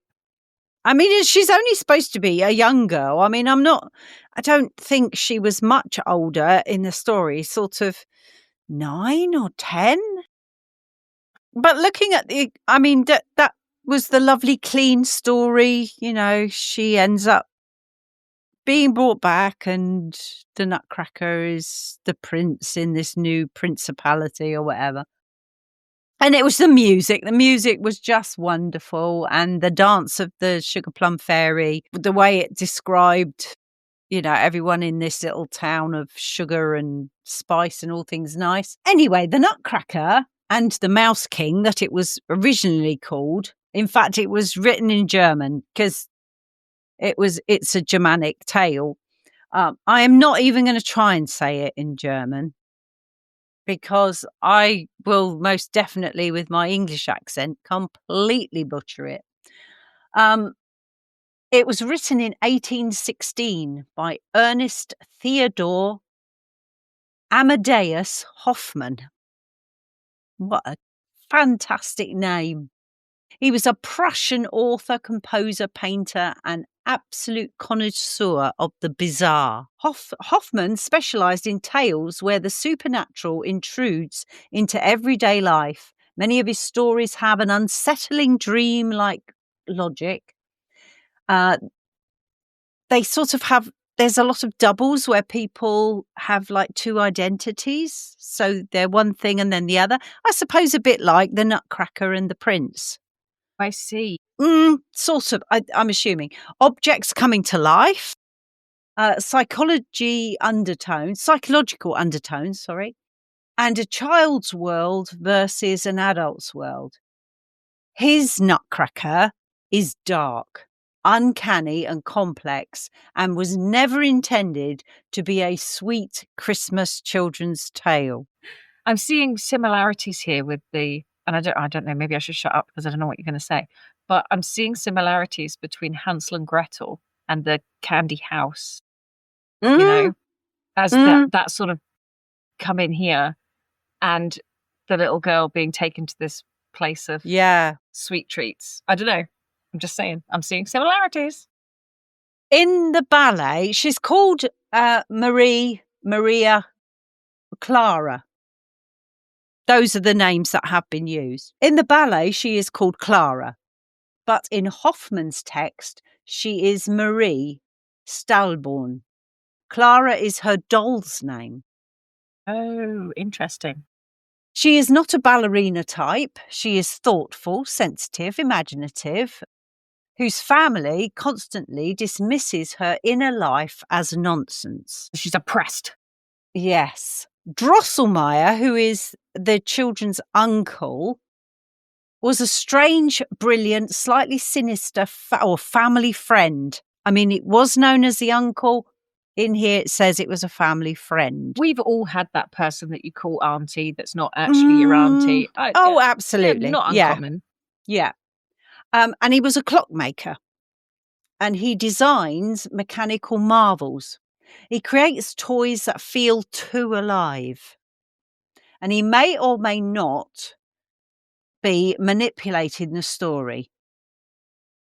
I mean, she's only supposed to be a young girl. I mean, I don't think she was much older in the story, sort of 9 or 10. But looking at that was the lovely, clean story. You know, she ends up being brought back, and the Nutcracker is the prince in this new principality or whatever. And it was the music. The music was just wonderful. And the dance of the Sugar Plum Fairy, the way it described, you know, everyone in this little town of sugar and spice and all things nice. Anyway, the Nutcracker and the Mouse King, that it was originally called. In fact, it was written in German because it's a Germanic tale. I am not even going to try and say it in German, because I will most definitely, with my English accent, completely butcher it. It was written in 1816 by Ernest Theodor Amadeus Hoffmann. What a fantastic name. He was a Prussian author, composer, painter, and absolute connoisseur of the bizarre. Hoffmann specialised in tales where the supernatural intrudes into everyday life. Many of his stories have an unsettling dream-like logic. They sort of have, there's a lot of doubles where people have like two identities. So they're one thing and then the other. I suppose a bit like the Nutcracker and the Prince. I see. Sort of, I'm assuming. Objects coming to life, psychological undertones, and a child's world versus an adult's world. His Nutcracker is dark, uncanny and complex, and was never intended to be a sweet Christmas children's tale. I'm seeing similarities here with and I don't know, maybe I should shut up because I don't know what you're going to say, but I'm seeing similarities between Hansel and Gretel and the candy house, you know, as that sort of come in here, and the little girl being taken to this place of sweet treats. I don't know. I'm just saying, I'm seeing similarities. In the ballet, she's called Maria Clara. Those are the names that have been used. In the ballet, she is called Clara. But in Hoffmann's text, she is Marie Stahlborn. Clara is her doll's name. Oh, interesting. She is not a ballerina type. She is thoughtful, sensitive, imaginative, whose family constantly dismisses her inner life as nonsense. She's oppressed. Yes. Drosselmeyer, who is the children's uncle, was a strange, brilliant, slightly sinister family friend. I mean, it was known as the uncle. In here, it says it was a family friend. We've all had that person that you call auntie that's not actually your auntie. Absolutely. Not uncommon. Yeah. And he was a clockmaker. And he designs mechanical marvels. He creates toys that feel too alive. And he may or may not be manipulating the story.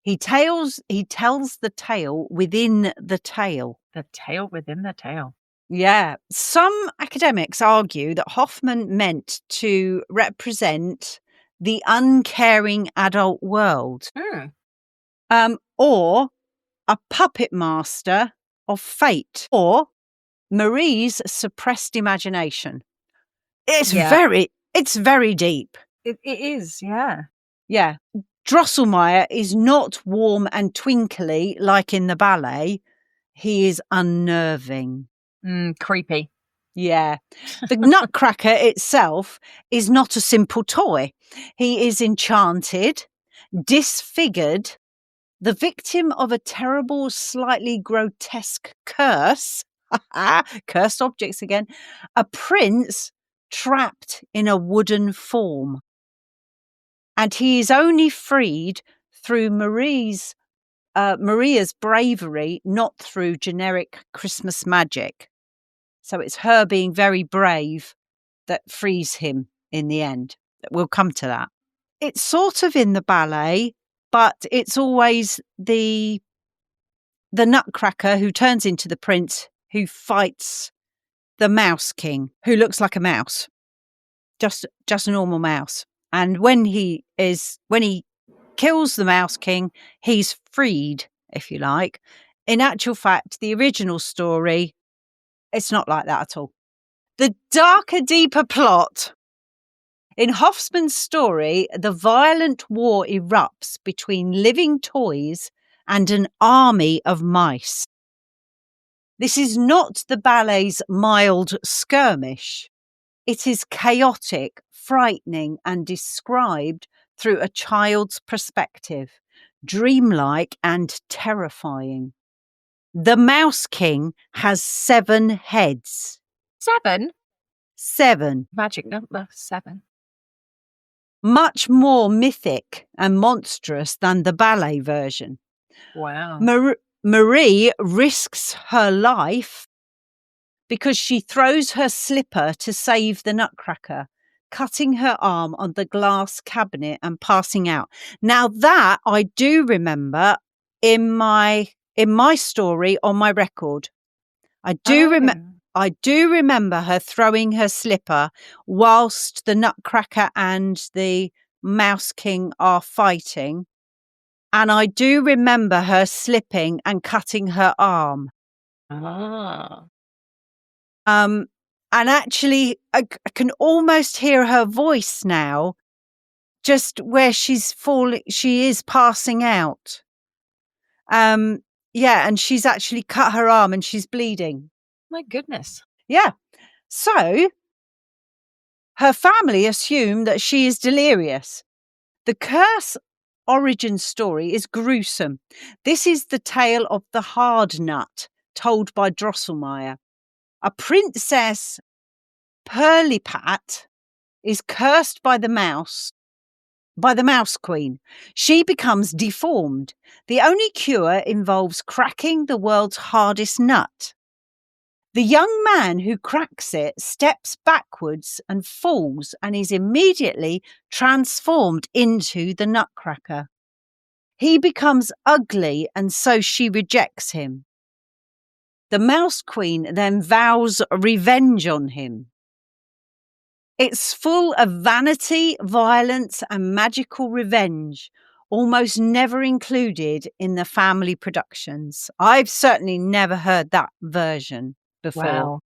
He tells the tale within the tale. The tale within the tale. Yeah. Some academics argue that Hoffman meant to represent the uncaring adult world. Or a puppet master of fate, or Marie's suppressed imagination. It's very deep. It is, yeah. Yeah. Drosselmeyer is not warm and twinkly like in the ballet. He is unnerving. Creepy. Yeah. The Nutcracker itself is not a simple toy. He is enchanted, disfigured, the victim of a terrible, slightly grotesque curse. Cursed objects again. A prince trapped in a wooden form. And he is only freed through Maria's bravery, not through generic Christmas magic. So it's her being very brave that frees him in the end. We'll come to that. It's sort of in the ballet, but it's always the Nutcracker who turns into the prince who fights the Mouse King, who looks like a mouse, just a normal mouse. And when he kills the Mouse King, he's freed, if you like. In actual fact, the original story, it's not like that at all. The darker, deeper plot. In Hoffman's story, the violent war erupts between living toys and an army of mice. This is not the ballet's mild skirmish. It is chaotic, frightening, and described through a child's perspective, dreamlike and terrifying. The Mouse King has 7 heads. 7? 7. Magic number 7. Much more mythic and monstrous than the ballet version. Wow. Marie risks her life because she throws her slipper to save the Nutcracker, cutting her arm on the glass cabinet and passing out. Now that I do remember in my story on my record. I do remember her throwing her slipper whilst the Nutcracker and the Mouse King are fighting. And I do remember her slipping and cutting her arm. And actually, I can almost hear her voice now, just where she's falling, she is passing out. Yeah, and she's actually cut her arm and she's bleeding. My goodness. Yeah. So her family assume that she is delirious. The curse origin story is gruesome. This is the tale of the hard nut told by Drosselmeyer. A princess, Perlipat, is cursed by the Mouse Queen. She becomes deformed. The only cure involves cracking the world's hardest nut. The young man who cracks it steps backwards and falls and is immediately transformed into the Nutcracker. He becomes ugly and so she rejects him. The Mouse Queen then vows revenge on him. It's full of vanity, violence, and magical revenge, almost never included in the family productions. I've certainly never heard that version before. Wow.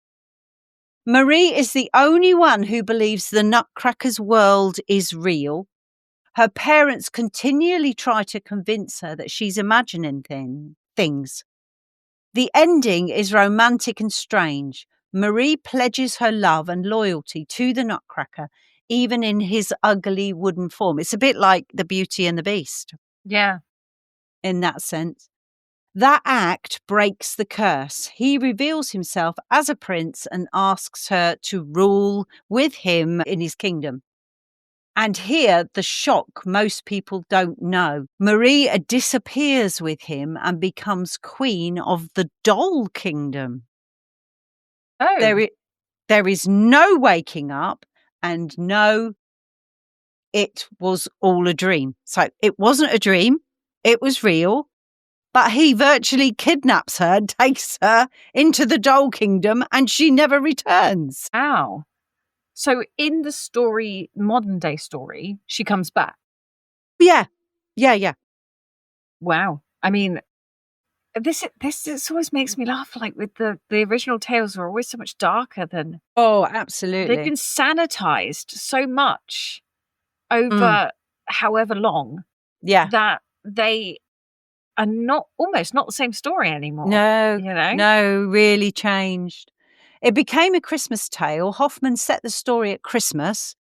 Marie is the only one who believes the Nutcracker's world is real. Her parents continually try to convince her that she's imagining things. The ending is romantic and strange. Marie pledges her love and loyalty to the Nutcracker, even in his ugly wooden form. It's a bit like the Beauty and the Beast Yeah. in that sense. That act breaks the curse. He reveals himself as a prince and asks her to rule with him in his kingdom. And here, the shock most people don't know. Marie disappears with him and becomes queen of the doll kingdom. Oh. There is no waking up and no, it was all a dream. So it wasn't a dream. It was real. But he virtually kidnaps her, takes her into the doll kingdom, and she never returns. Ow. So in the story, modern day story, she comes back. Yeah. Wow. I mean, this always makes me laugh. Like with the original tales are always so much darker than. Oh, absolutely. They've been sanitized so much over however long. Yeah. That they are almost not the same story anymore. No, you know? No, really changed. It became a Christmas tale. Hoffmann set the story at Christmas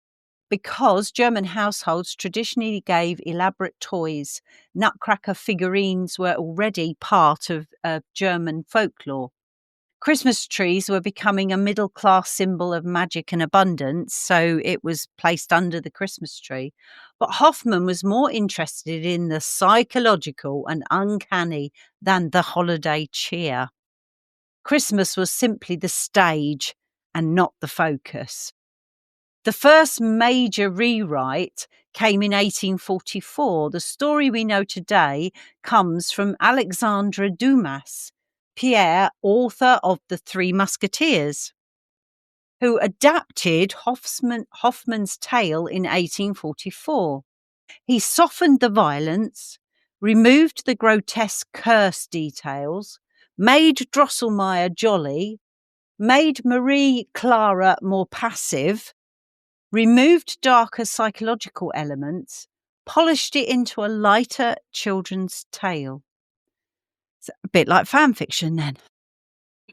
because German households traditionally gave elaborate toys. Nutcracker figurines were already part of German folklore. Christmas trees were becoming a middle-class symbol of magic and abundance, so it was placed under the Christmas tree. But Hoffmann was more interested in the psychological and uncanny than the holiday cheer. Christmas was simply the stage and not the focus. The first major rewrite came in 1844. The story we know today comes from Alexandre Dumas, Pierre, author of The Three Musketeers, who adapted Hoffmann's tale in 1844. He softened the violence, removed the grotesque curse details, made Drosselmeyer jolly, made Marie Clara more passive, removed darker psychological elements, polished it into a lighter children's tale. It's a bit like fan fiction then.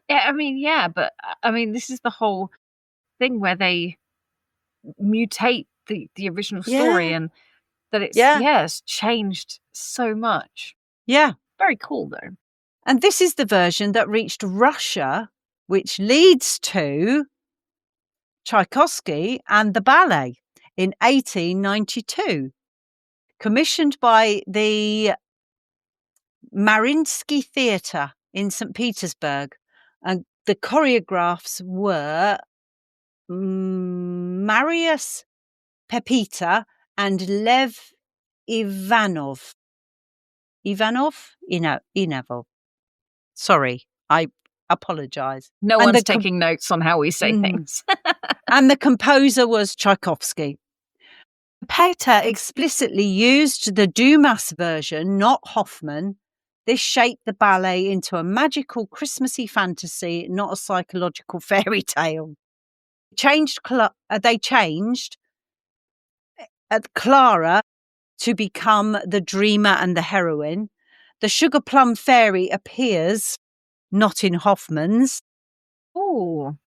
Yeah, I mean, yeah, but I mean, this is the whole thing where they mutate the original story and that it's changed so much. Yeah. Very cool though. And this is the version that reached Russia, which leads to Tchaikovsky and the ballet in 1892, commissioned by the Mariinsky Theatre in St. Petersburg. And the choreographs were Marius Pepita and Lev Ivanov. Inavov. Sorry, I apologise. No one's taking notes on how we say things. And the composer was Tchaikovsky. Peter explicitly used the Dumas version, not Hoffmann. This shaped the ballet into a magical Christmassy fantasy, not a psychological fairy tale. They changed Clara to become the dreamer and the heroine. The sugar plum fairy appears not in Hoffmann's. Oh.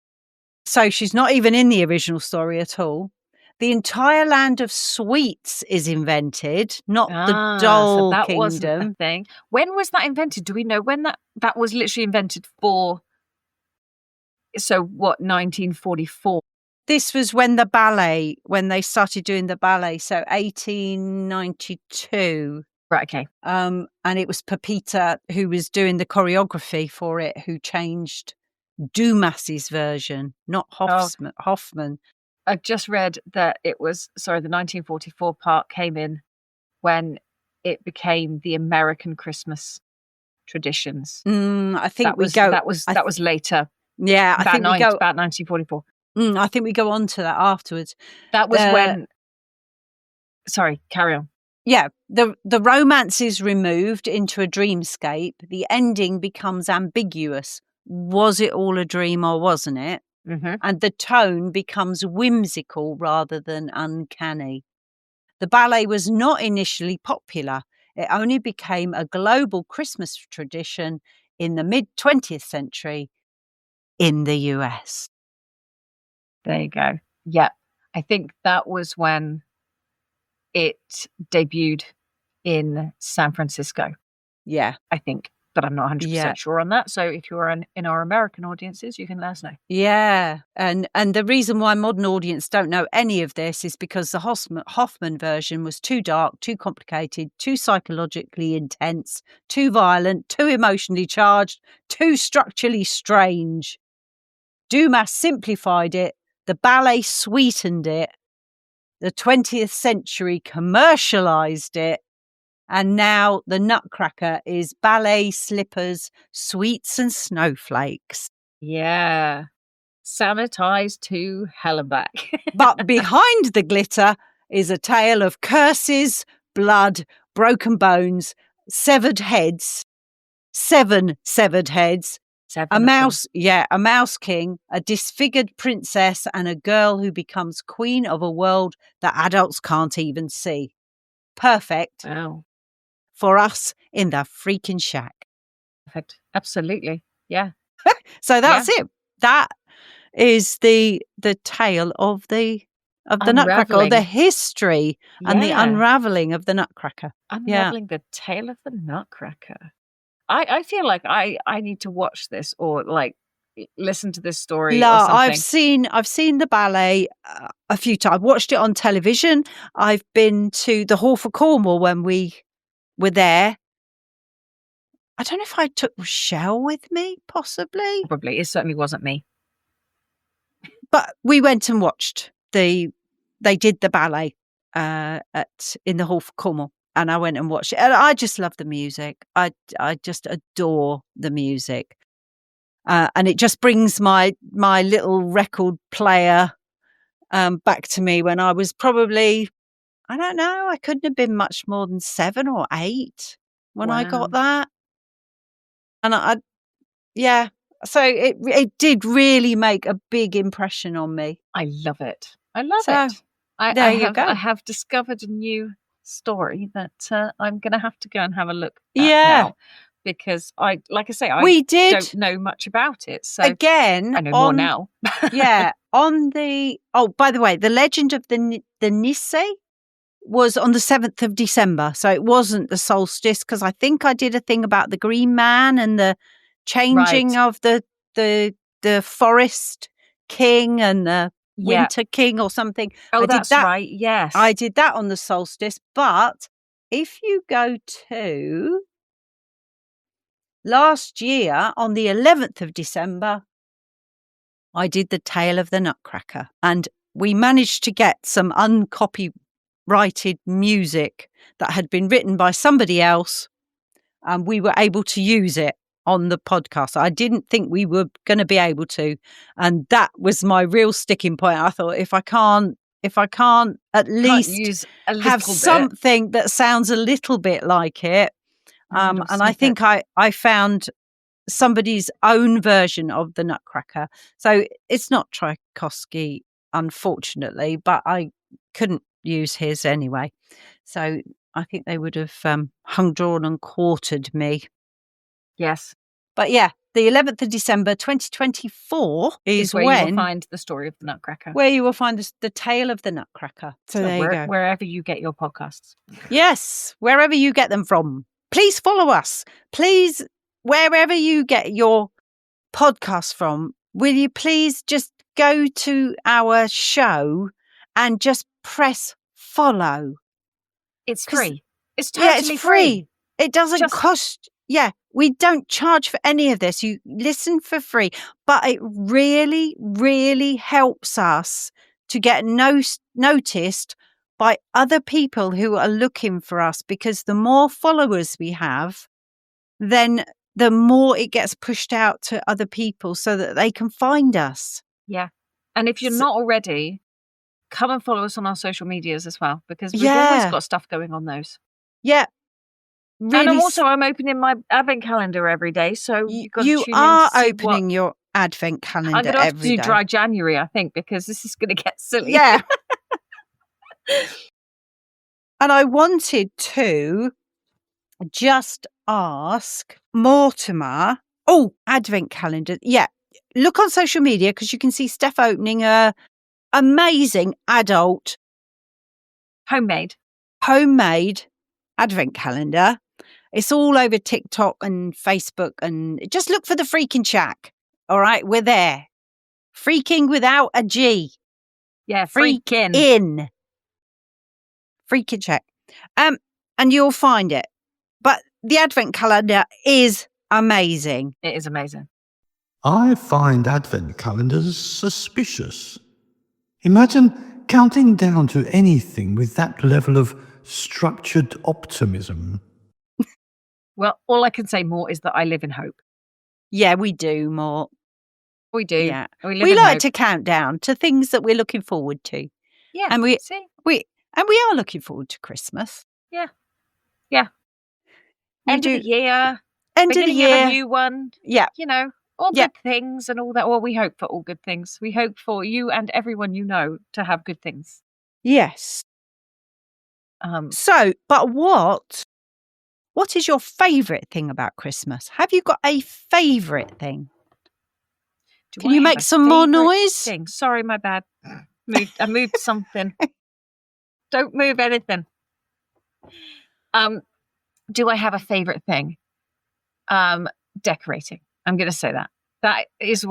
So she's not even in the original story at all. The entire land of sweets is invented, not the doll that kingdom. Wasn't a thing. When was that invented? Do we know when that was literally invented for? So what, 1944? This was when they started doing the ballet. So 1892. Right. Okay. And it was Pepita who was doing the choreography for it, who changed Dumas's version, not Hoffmann. I just read that the 1944 part came in when it became the American Christmas traditions. I think that was later. Yeah, I think we go about 1944. I think we go on to that afterwards. That was when. Sorry, carry on. Yeah, the romance is removed into a dreamscape. The ending becomes ambiguous. Was it all a dream or wasn't it? Mm-hmm. And the tone becomes whimsical rather than uncanny. The ballet was not initially popular. It only became a global Christmas tradition in the mid-20th century in the US. There you go. Yeah. I think that was when it debuted in San Francisco, Yeah. I think. But I'm not 100% sure on that. So if you're in our American audiences, you can let us know. Yeah. And the reason why modern audience don't know any of this is because the Hoffman version was too dark, too complicated, too psychologically intense, too violent, too emotionally charged, too structurally strange. Dumas simplified it. The ballet sweetened it. The 20th century commercialized it. And now the Nutcracker is ballet, slippers, sweets and snowflakes. Yeah. Sanitized to hell and back. But behind the glitter is a tale of curses, blood, broken bones, severed heads, 7 severed heads, a mouse king, a disfigured princess, and a girl who becomes queen of a world that adults can't even see. Perfect. Wow. For us in the freaking shack. Perfect. Absolutely. Yeah. So that's it. That is the tale of the Nutcracker, or the history and the unraveling of the Nutcracker. Unraveling the tale of the Nutcracker. I feel like I need to watch this or like listen to this story or something. I've seen the ballet a few times. I've watched it on television. I've been to the Hall for Cornwall when we were there. I don't know if I took Rochelle with me, possibly. Probably. It certainly wasn't me. But we went and watched they did the ballet in the Hall for Cornwall, and I went and watched it. And I just love the music. I just adore the music. And it just brings my little record player back to me when I was probably, I don't know, I couldn't have been much more than 7 or 8 when I got that. And so it did really make a big impression on me. I love it. I love it. I have discovered a new story that I'm going to have to go and have a look at now. Because I don't know much about it. So again, I know more now. By the way, the legend of the Nisse was on the 7th of December. So it wasn't the solstice, because I think I did a thing about the Green Man and the changing of the forest king and the winter king or something. Oh, that's right. Yes. I did that on the solstice. But if you go to last year on the 11th of December, I did the Tale of the Nutcracker, and we managed to get some uncopyrighted music that had been written by somebody else, and we were able to use it on the podcast. I didn't think we were going to be able to, and that was my real sticking point. I thought, if I can't at least use have something that sounds a little bit like it. And I think I found somebody's own version of the Nutcracker. So it's not Tchaikovsky, unfortunately, but I couldn't use his anyway. So I think they would have hung, drawn and quartered me. Yes. But yeah, the 11th of December 2024 is where when you will find the story of the Nutcracker. Where you will find the tale of the Nutcracker. So there you go. Wherever you get your podcasts. Yes, wherever you get them from. Please follow us. Please, wherever you get your podcasts from, will you please just go to our show and just press follow? It's free. It's totally free. It doesn't cost. Yeah, we don't charge for any of this. You listen for free. But it really, really helps us to get noticed by other people who are looking for us, because the more followers we have, then the more it gets pushed out to other people so that they can find us. Yeah. And if you're not already, come and follow us on our social medias as well, because we've always got stuff going on those. Yeah. Really, and I'm opening my advent calendar every day. So you are opening your advent calendar every day. I'm going to have to do dry January, I think, because this is going to get silly. Yeah. And I wanted to just ask Mortimer. Oh, advent calendar. Yeah. Look on social media, because you can see Steph opening a amazing adult Homemade. homemade advent calendar. It's all over TikTok and Facebook, and just look for the Freakin Shack. All right, we're there. Freaking without a G. Yeah, freaking. In. Freakin Shack. And you'll find it. But the advent calendar is amazing. It is amazing. I find advent calendars suspicious. Imagine counting down to anything with that level of structured optimism. Well, all I can say more is that I live in hope. Yeah, we do, more. We do. Yeah. We live We in like hope. to count down to things that we're looking forward to. Yeah. And we see. are looking forward to Christmas. Yeah. We End of the do. year. End of the Beginning of year. a new one. Yeah. You know, all Yeah. good things and all that. Well, we hope for all good things. We hope for you and everyone you know to have good things. Yes. So, but what is your favourite thing about Christmas? Have you got a favourite thing? Can you make some more noise? Thing? Sorry, my bad. I moved something. Don't move anything. Do I have a favourite thing? Decorating. I'm going to say that. That is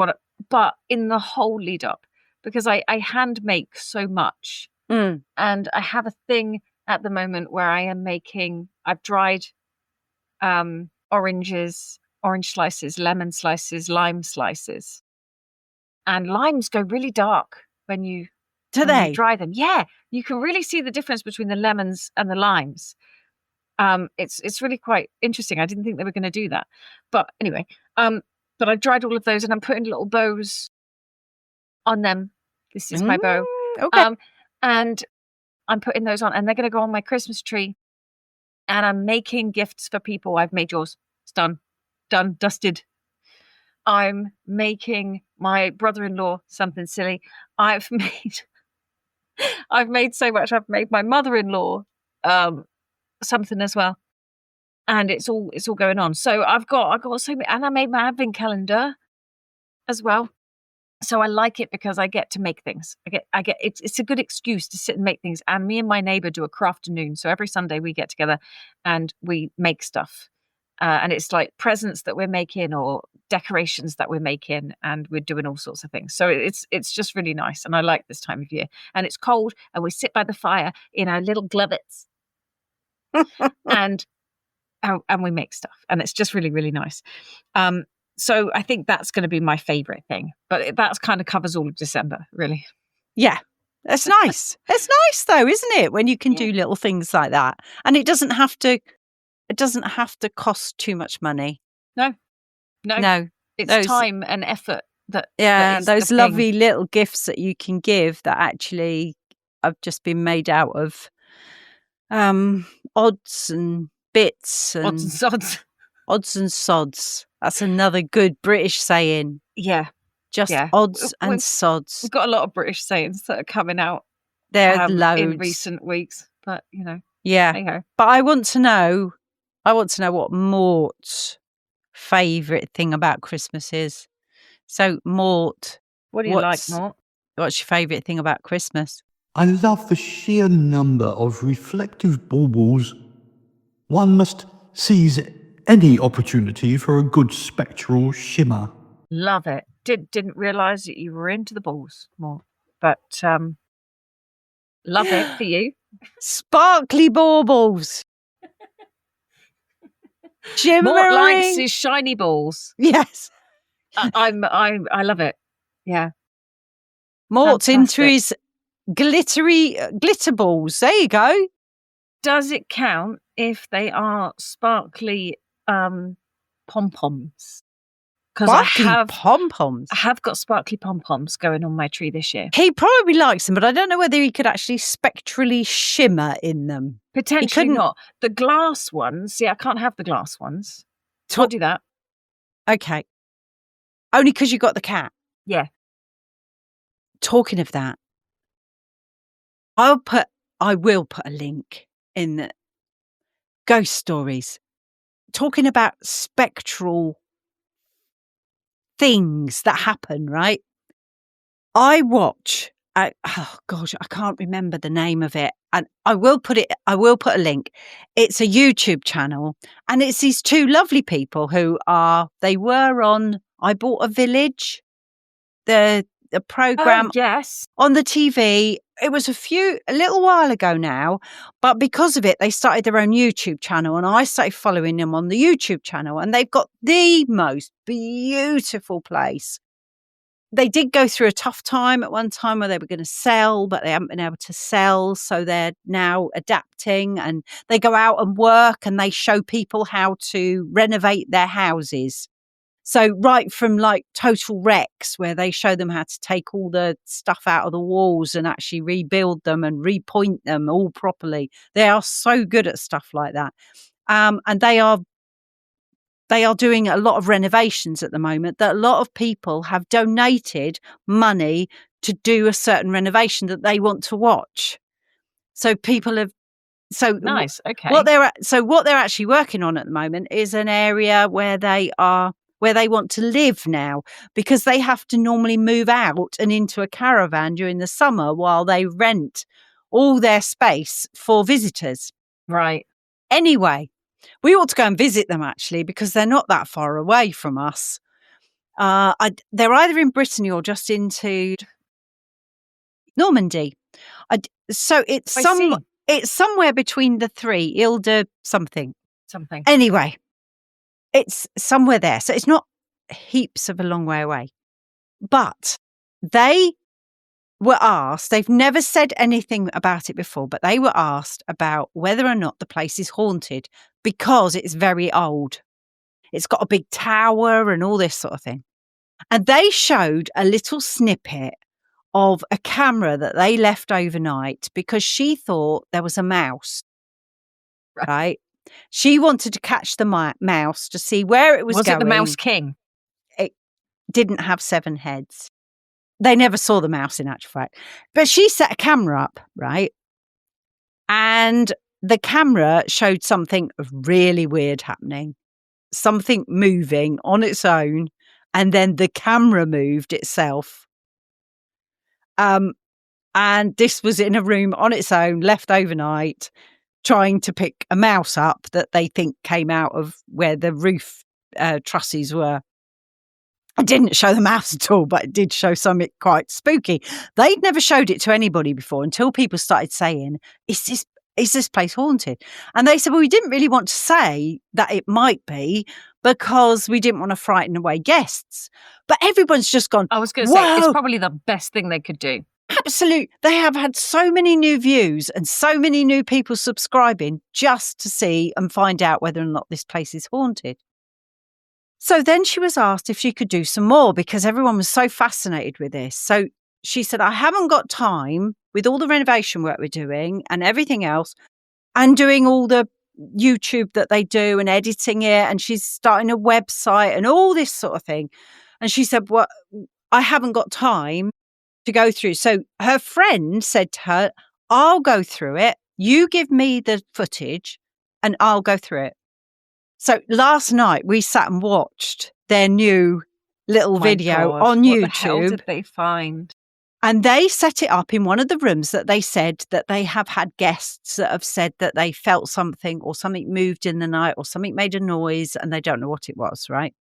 but in the whole lead up, because I hand make so much. And I have a thing at the moment where I am I've dried oranges, orange slices, lemon slices, lime slices. And limes go really dark when you dry them. Yeah, you can really see the difference between the lemons and the limes. It's really quite interesting. I didn't think they were going to do that. But anyway, but I've dried all of those and I'm putting little bows on them. This is my bow. Okay. And I'm putting those on and they're going to go on my Christmas tree. And I'm making gifts for people. I've made yours. It's done, dusted. I'm making my brother-in-law something silly. I've made so much. I've made my mother-in-law something as well. And it's all going on. So I've got so many, and I made my advent calendar as well. So I like it because I get to make things. It's a good excuse to sit and make things. And me and my neighbor do a crafternoon. So every Sunday we get together and we make stuff. And it's like presents that we're making or decorations that we're making, and we're doing all sorts of things. So it's just really nice. And I like this time of year. And it's cold and we sit by the fire in our little glovets and we make stuff. And it's just really, really nice. So I think that's going to be my favorite thing, but that kind of covers all of December, really. Yeah, that's nice. It's nice though, isn't it? When you can do little things like that, and it doesn't have to cost too much money. No. It's time and effort that is those the lovely thing. little gifts that you can give that actually have just been made out of odds and bits and Odds and sods. Odds and sods. That's another good British saying. Yeah. Just odds and sods. We've got a lot of British sayings that are coming out loads in recent weeks, but yeah. There you go. But I want to know what Mort's favourite thing about Christmas is. So Mort, what do you like, Mort? What's your favourite thing about Christmas? I love the sheer number of reflective baubles. One must seize any opportunity for a good spectral shimmer. Love it. Didn't realise that you were into the balls more, but love it for you. Sparkly baubles. Shimmering. Mort likes his shiny balls. Yes. I love it. Yeah. Mort's into his glittery glitter balls. There you go. Does it count if they are sparkly pom-poms? Because I have got sparkly pom-poms going on my tree this year. He probably likes them, but I don't know whether he could actually spectrally shimmer in them. Potentially not. The glass ones, I can't have the glass ones. Can't do that. Okay. Only because you got the cat. Yeah. Talking of that, I will put a link in the ghost stories. Talking about spectral things that happen, right? I watch oh gosh, I can't remember the name of it. And I will put a link. It's a YouTube channel, and it's these two lovely people they were on I Bought a Village, the program Oh, yes. on the TV. It was a little while ago now, but because of it, they started their own YouTube channel, and I started following them on the YouTube channel, and they've got the most beautiful place. They did go through a tough time at one time where they were going to sell, but they haven't been able to sell. So they're now adapting, and they go out and work, and they show people how to renovate their houses. So right from like total wrecks, where they show them how to take all the stuff out of the walls and actually rebuild them and repoint them all properly. They are so good at stuff like that. And they are doing a lot of renovations at the moment, that a lot of people have donated money to do a certain renovation that they want to watch. So people have Nice. Okay. what they're actually working on at the moment is an area where they want to live now, because they have to normally move out and into a caravan during the summer while they rent all their space for visitors. Right. Anyway, we ought to go and visit them, actually, because they're not that far away from us. They're either in Brittany or just into Normandy. So it's somewhere between the three, Ilde something. Anyway, it's somewhere there. So it's not heaps of a long way away. But they were asked, they've never said anything about it before, but they were asked about whether or not the place is haunted, because it's very old. It's got a big tower and all this sort of thing. And they showed a little snippet of a camera that they left overnight because she thought there was a mouse. Right? She wanted to catch the mouse to see where it was going. Was it the Mouse King? It didn't have 7 heads. They never saw the mouse, in actual fact. But she set a camera up, right? And the camera showed something really weird happening. Something moving on its own, and then the camera moved itself. And this was in a room on its own, left overnight, trying to pick a mouse up that they think came out of where the roof trusses were. It didn't show the mouse at all, but it did show something quite spooky. They'd never showed it to anybody before until people started saying, is this place haunted? And they said, well, we didn't really want to say that it might be because we didn't want to frighten away guests. But everyone's just gone, I was going to say, it's probably the best thing they could do. Absolutely. They have had so many new views and so many new people subscribing just to see and find out whether or not this place is haunted. So then she was asked if she could do some more because everyone was so fascinated with this. So she said, I haven't got time with all the renovation work we're doing and everything else and doing all the YouTube that they do and editing it. And she's starting a website and all this sort of thing. And she said, well, I haven't got time to go through. So her friend said to her, I'll go through it. You give me the footage and I'll go through it. So last night we sat and watched their new little video on YouTube. What the hell did they find? And they set it up in one of the rooms that they said that they have had guests that have said that they felt something or something moved in the night or something made a noise and they don't know what it was, right?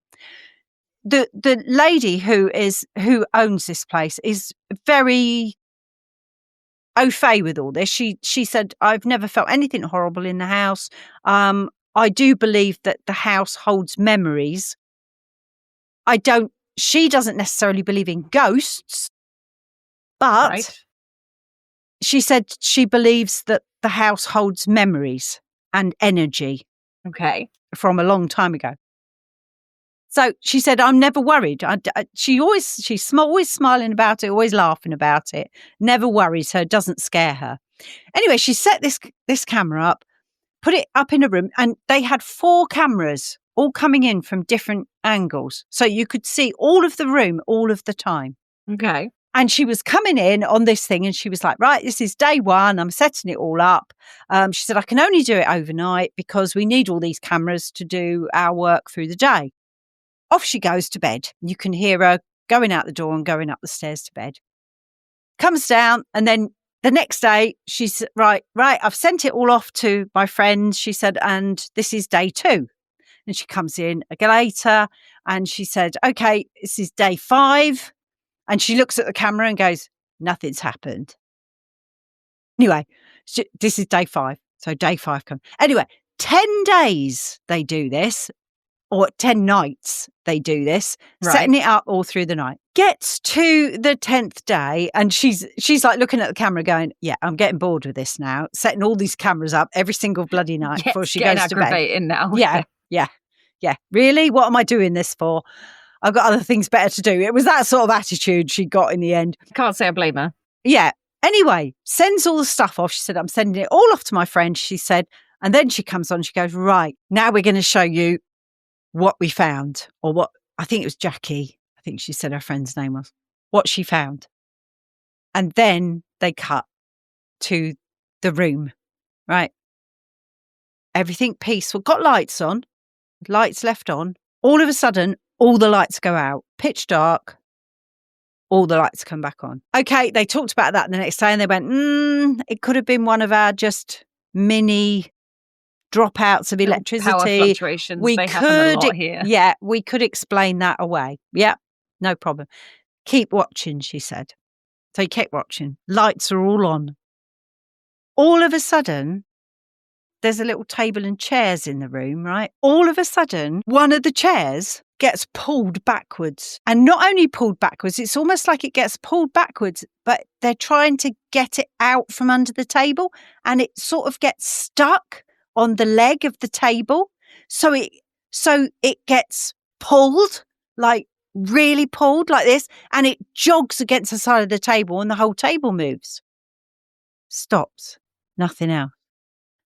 The lady who owns this place is very au fait with all this. She said, I've never felt anything horrible in the house. I do believe that the house holds memories. She doesn't necessarily believe in ghosts, but she said she believes that the house holds memories and energy. Okay. From a long time ago. So she said, I'm never worried. She's always smiling about it, always laughing about it, never worries her, doesn't scare her. Anyway, she set this camera up, put it up in a room, and they had 4 cameras all coming in from different angles. So you could see all of the room all of the time. Okay. And she was coming in on this thing and she was like, right, this is day 1. I'm setting it all up. She said, I can only do it overnight because we need all these cameras to do our work through the day. Off she goes to bed. You can hear her going out the door and going up the stairs to bed. comes down, and then the next day she's right, I've sent it all off to my friends, she said, and this is day 2. And she comes in again later and she said, okay, this is day 5. And she looks at the camera and goes, nothing's happened. Anyway, this is day 5. So day 5 comes. Anyway, 10 days they do this, or 10 nights they do this, setting it up all through the night. Gets to the 10th day and she's like looking at the camera going, yeah, I'm getting bored with this now. Setting all these cameras up every single bloody night before she goes to bed. Now. Yeah. Really? What am I doing this for? I've got other things better to do. It was that sort of attitude she got in the end. Can't say I blame her. Yeah. Anyway, sends all the stuff off. She said, I'm sending it all off to my friend, she said. And then she comes on, she goes, right, now we're going to show you what we found, or what, I think it was Jackie. I think she said her friend's name was, what she found. And then they cut to the room, right? Everything peaceful, got lights on, lights left on. All of a sudden, all the lights go out, pitch dark, all the lights come back on. Okay, they talked about that the next day and they went, it could have been one of our just mini dropouts of electricity. Power fluctuations, they happen a lot here. Yeah, we could explain that away. Yeah, no problem. Keep watching, she said. So you kept watching. Lights are all on. All of a sudden, there's a little table and chairs in the room, right? All of a sudden, one of the chairs gets pulled backwards. And not only pulled backwards, it's almost like it gets pulled backwards, but they're trying to get it out from under the table and it sort of gets stuck on the leg of the table. So it gets pulled, like really pulled like this, and it jogs against the side of the table and the whole table moves. Stops. Nothing else.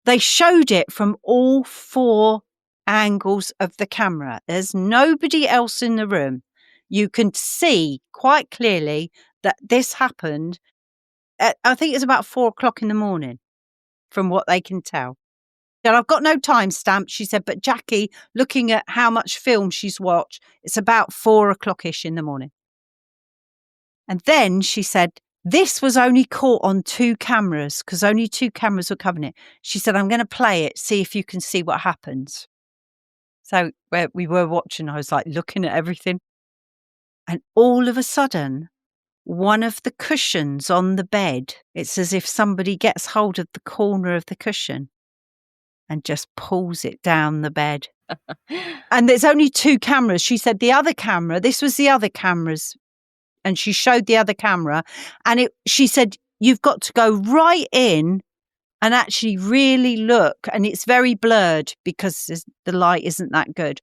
They showed it from all 4 angles of the camera. There's nobody else in the room. You can see quite clearly that this happened at, I think it's about 4:00 in the morning, from what they can tell. And I've got no timestamp, she said, but Jackie, looking at how much film she's watched, it's about 4:00-ish in the morning. And then she said, this was only caught on 2 cameras because only 2 cameras were covering it. She said, I'm going to play it, see if you can see what happens. So where we were watching, I was like looking at everything. And all of a sudden, one of the cushions on the bed, it's as if somebody gets hold of the corner of the cushion and just pulls it down the bed. And there's only 2 cameras. She said the other camera, this was the other cameras. And she showed the other camera and she said, you've got to go right in and actually really look. And it's very blurred because the light isn't that good.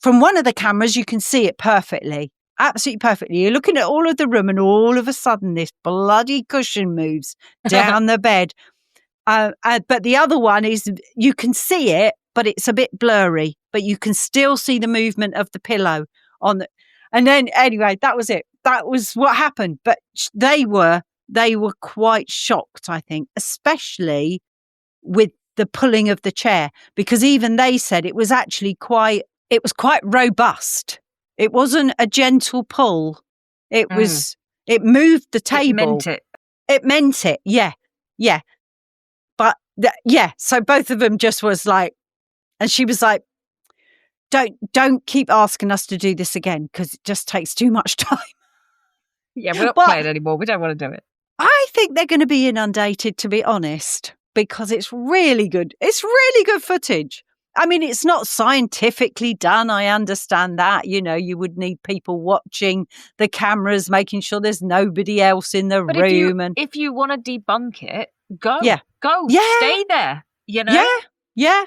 From one of the cameras, you can see it perfectly, absolutely perfectly. You're looking at all of the room and all of a sudden this bloody cushion moves down the bed. But the other one is, you can see it, but it's a bit blurry, but you can still see the movement of the pillow on the, and then anyway, that was it. That was what happened. But they were quite shocked, I think, especially with the pulling of the chair, because even they said it was actually quite robust. It wasn't a gentle pull. It moved the table. It meant it. Yeah. Yeah. But so both of them just was like, and she was like, don't keep asking us to do this again because it just takes too much time. Yeah, we're not playing anymore. We don't want to do it. I think they're going to be inundated, to be honest, because it's really good. It's really good footage. I mean, it's not scientifically done. I understand that. You know, you would need people watching the cameras, making sure there's nobody else in the room. If you want to debunk it, go. Yeah. Go. Yeah. Stay there. You know? Yeah.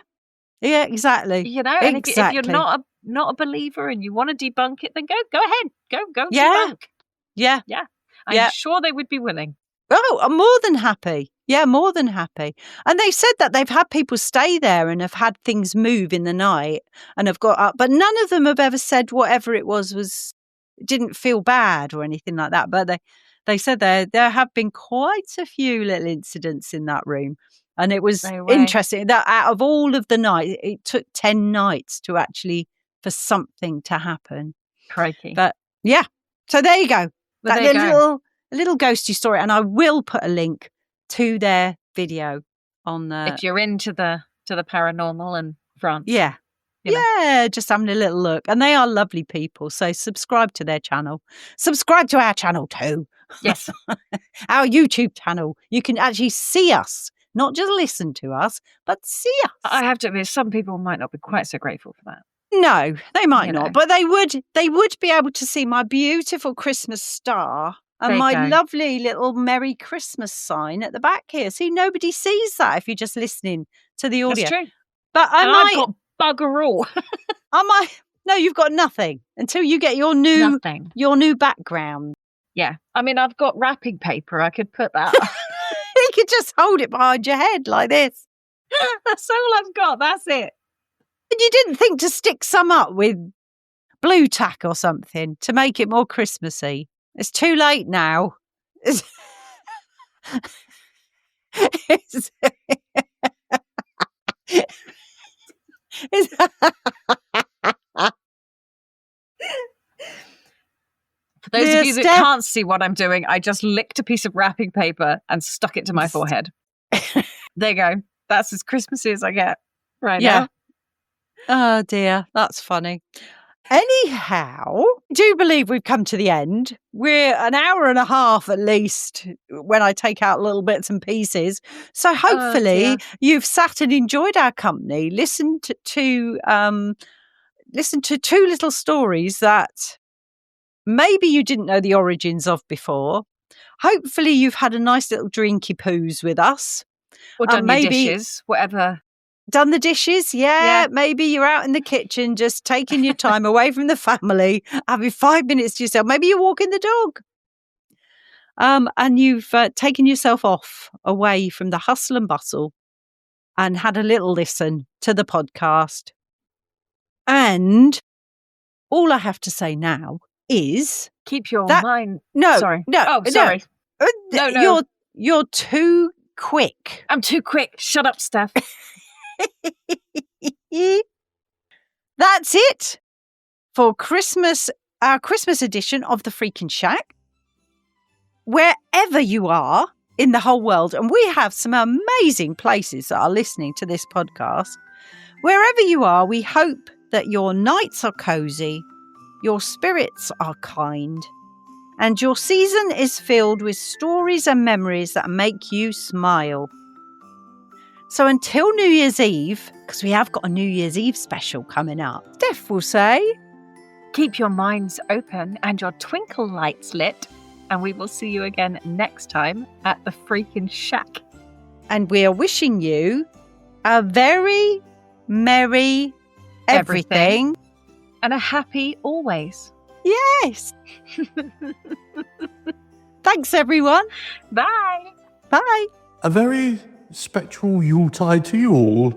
Yeah, exactly. You know, and if you're not a believer and you want to debunk it, then go ahead. Go debunk. Yeah. I'm sure they would be willing. Oh, I'm more than happy. Yeah, more than happy. And they said that they've had people stay there and have had things move in the night and have got up, but none of them have ever said whatever it was didn't feel bad or anything like that. But they said there have been quite a few little incidents in that room. And it was interesting that out of all of the nights, it took 10 nights to actually for something to happen. Crikey. But yeah, so there you go. Well, there you go. a little ghosty story, and I will put a link to their video on the. If you're into the paranormal and France. Yeah. You know. Yeah, just having a little look. And they are lovely people. So subscribe to their channel. Subscribe to our channel too. Yes. Our YouTube channel. You can actually see us, not just listen to us, but see us. I have to admit, some people might not be quite so grateful for that. No, they might You not, know. but they would be able to see my beautiful Christmas star and There you my go. lovely little Merry Christmas sign at the back here. See, nobody sees that if you're just listening to the audio. That's true. But And I've got bugger all. No, you've got nothing until you get your new Nothing. your new background. Yeah. I mean, I've got wrapping paper. I could put that. You could just hold it behind your head like this. That's all I've got. That's it. And you didn't think to stick some up with blue tack or something to make it more Christmassy. It's too late now. For those of you that can't see what I'm doing, I just licked a piece of wrapping paper and stuck it to my forehead. There you go. That's as Christmassy as I get right now. Oh dear, that's funny. Anyhow, I do believe we've come to the end. We're an hour and a half at least when I take out little bits and pieces. So hopefully you've sat and enjoyed our company, listened to two little stories that maybe you didn't know the origins of before. Hopefully you've had a nice little drinky poos with us. Or done your dishes, whatever. Done the dishes, yeah. Maybe you're out in the kitchen just taking your time away from the family, having 5 minutes to yourself. Maybe you're walking the dog. And you've taken yourself off away from the hustle and bustle and had a little listen to the podcast. And all I have to say now is... Keep your mind... No, sorry. No. Oh, sorry. No. You're too quick. I'm too quick. Shut up, Steph. That's it for Christmas, our Christmas edition of the Freakin Shack. Wherever you are in the whole world, and we have some amazing places that are listening to this podcast. Wherever you are, we hope that your nights are cozy, your spirits are kind, and your season is filled with stories and memories that make you smile. So until New Year's Eve, because we have got a New Year's Eve special coming up, Steph will say, keep your minds open and your twinkle lights lit, and we will see you again next time at the Freakin Shack. And we are wishing you a very merry everything. And a happy always. Yes. Thanks, everyone. Bye. Bye. A very spectral Yuletide to you all.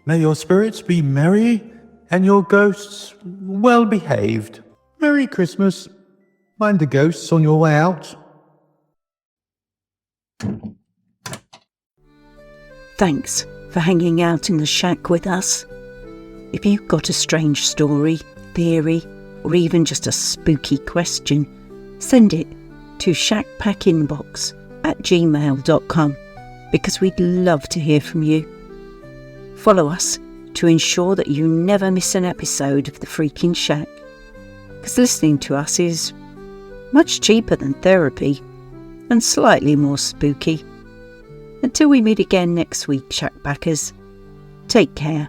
May your spirits be merry and your ghosts well behaved. Merry Christmas. Mind the ghosts on your way out. Thanks for hanging out in the shack with us. If you've got a strange story, theory, or even just a spooky question, send it to shackpackinbox@gmail.com because we'd love to hear from you. Follow us to ensure that you never miss an episode of the Freakin Shack, because listening to us is much cheaper than therapy and slightly more spooky. Until we meet again next week, Shackpackers, take care.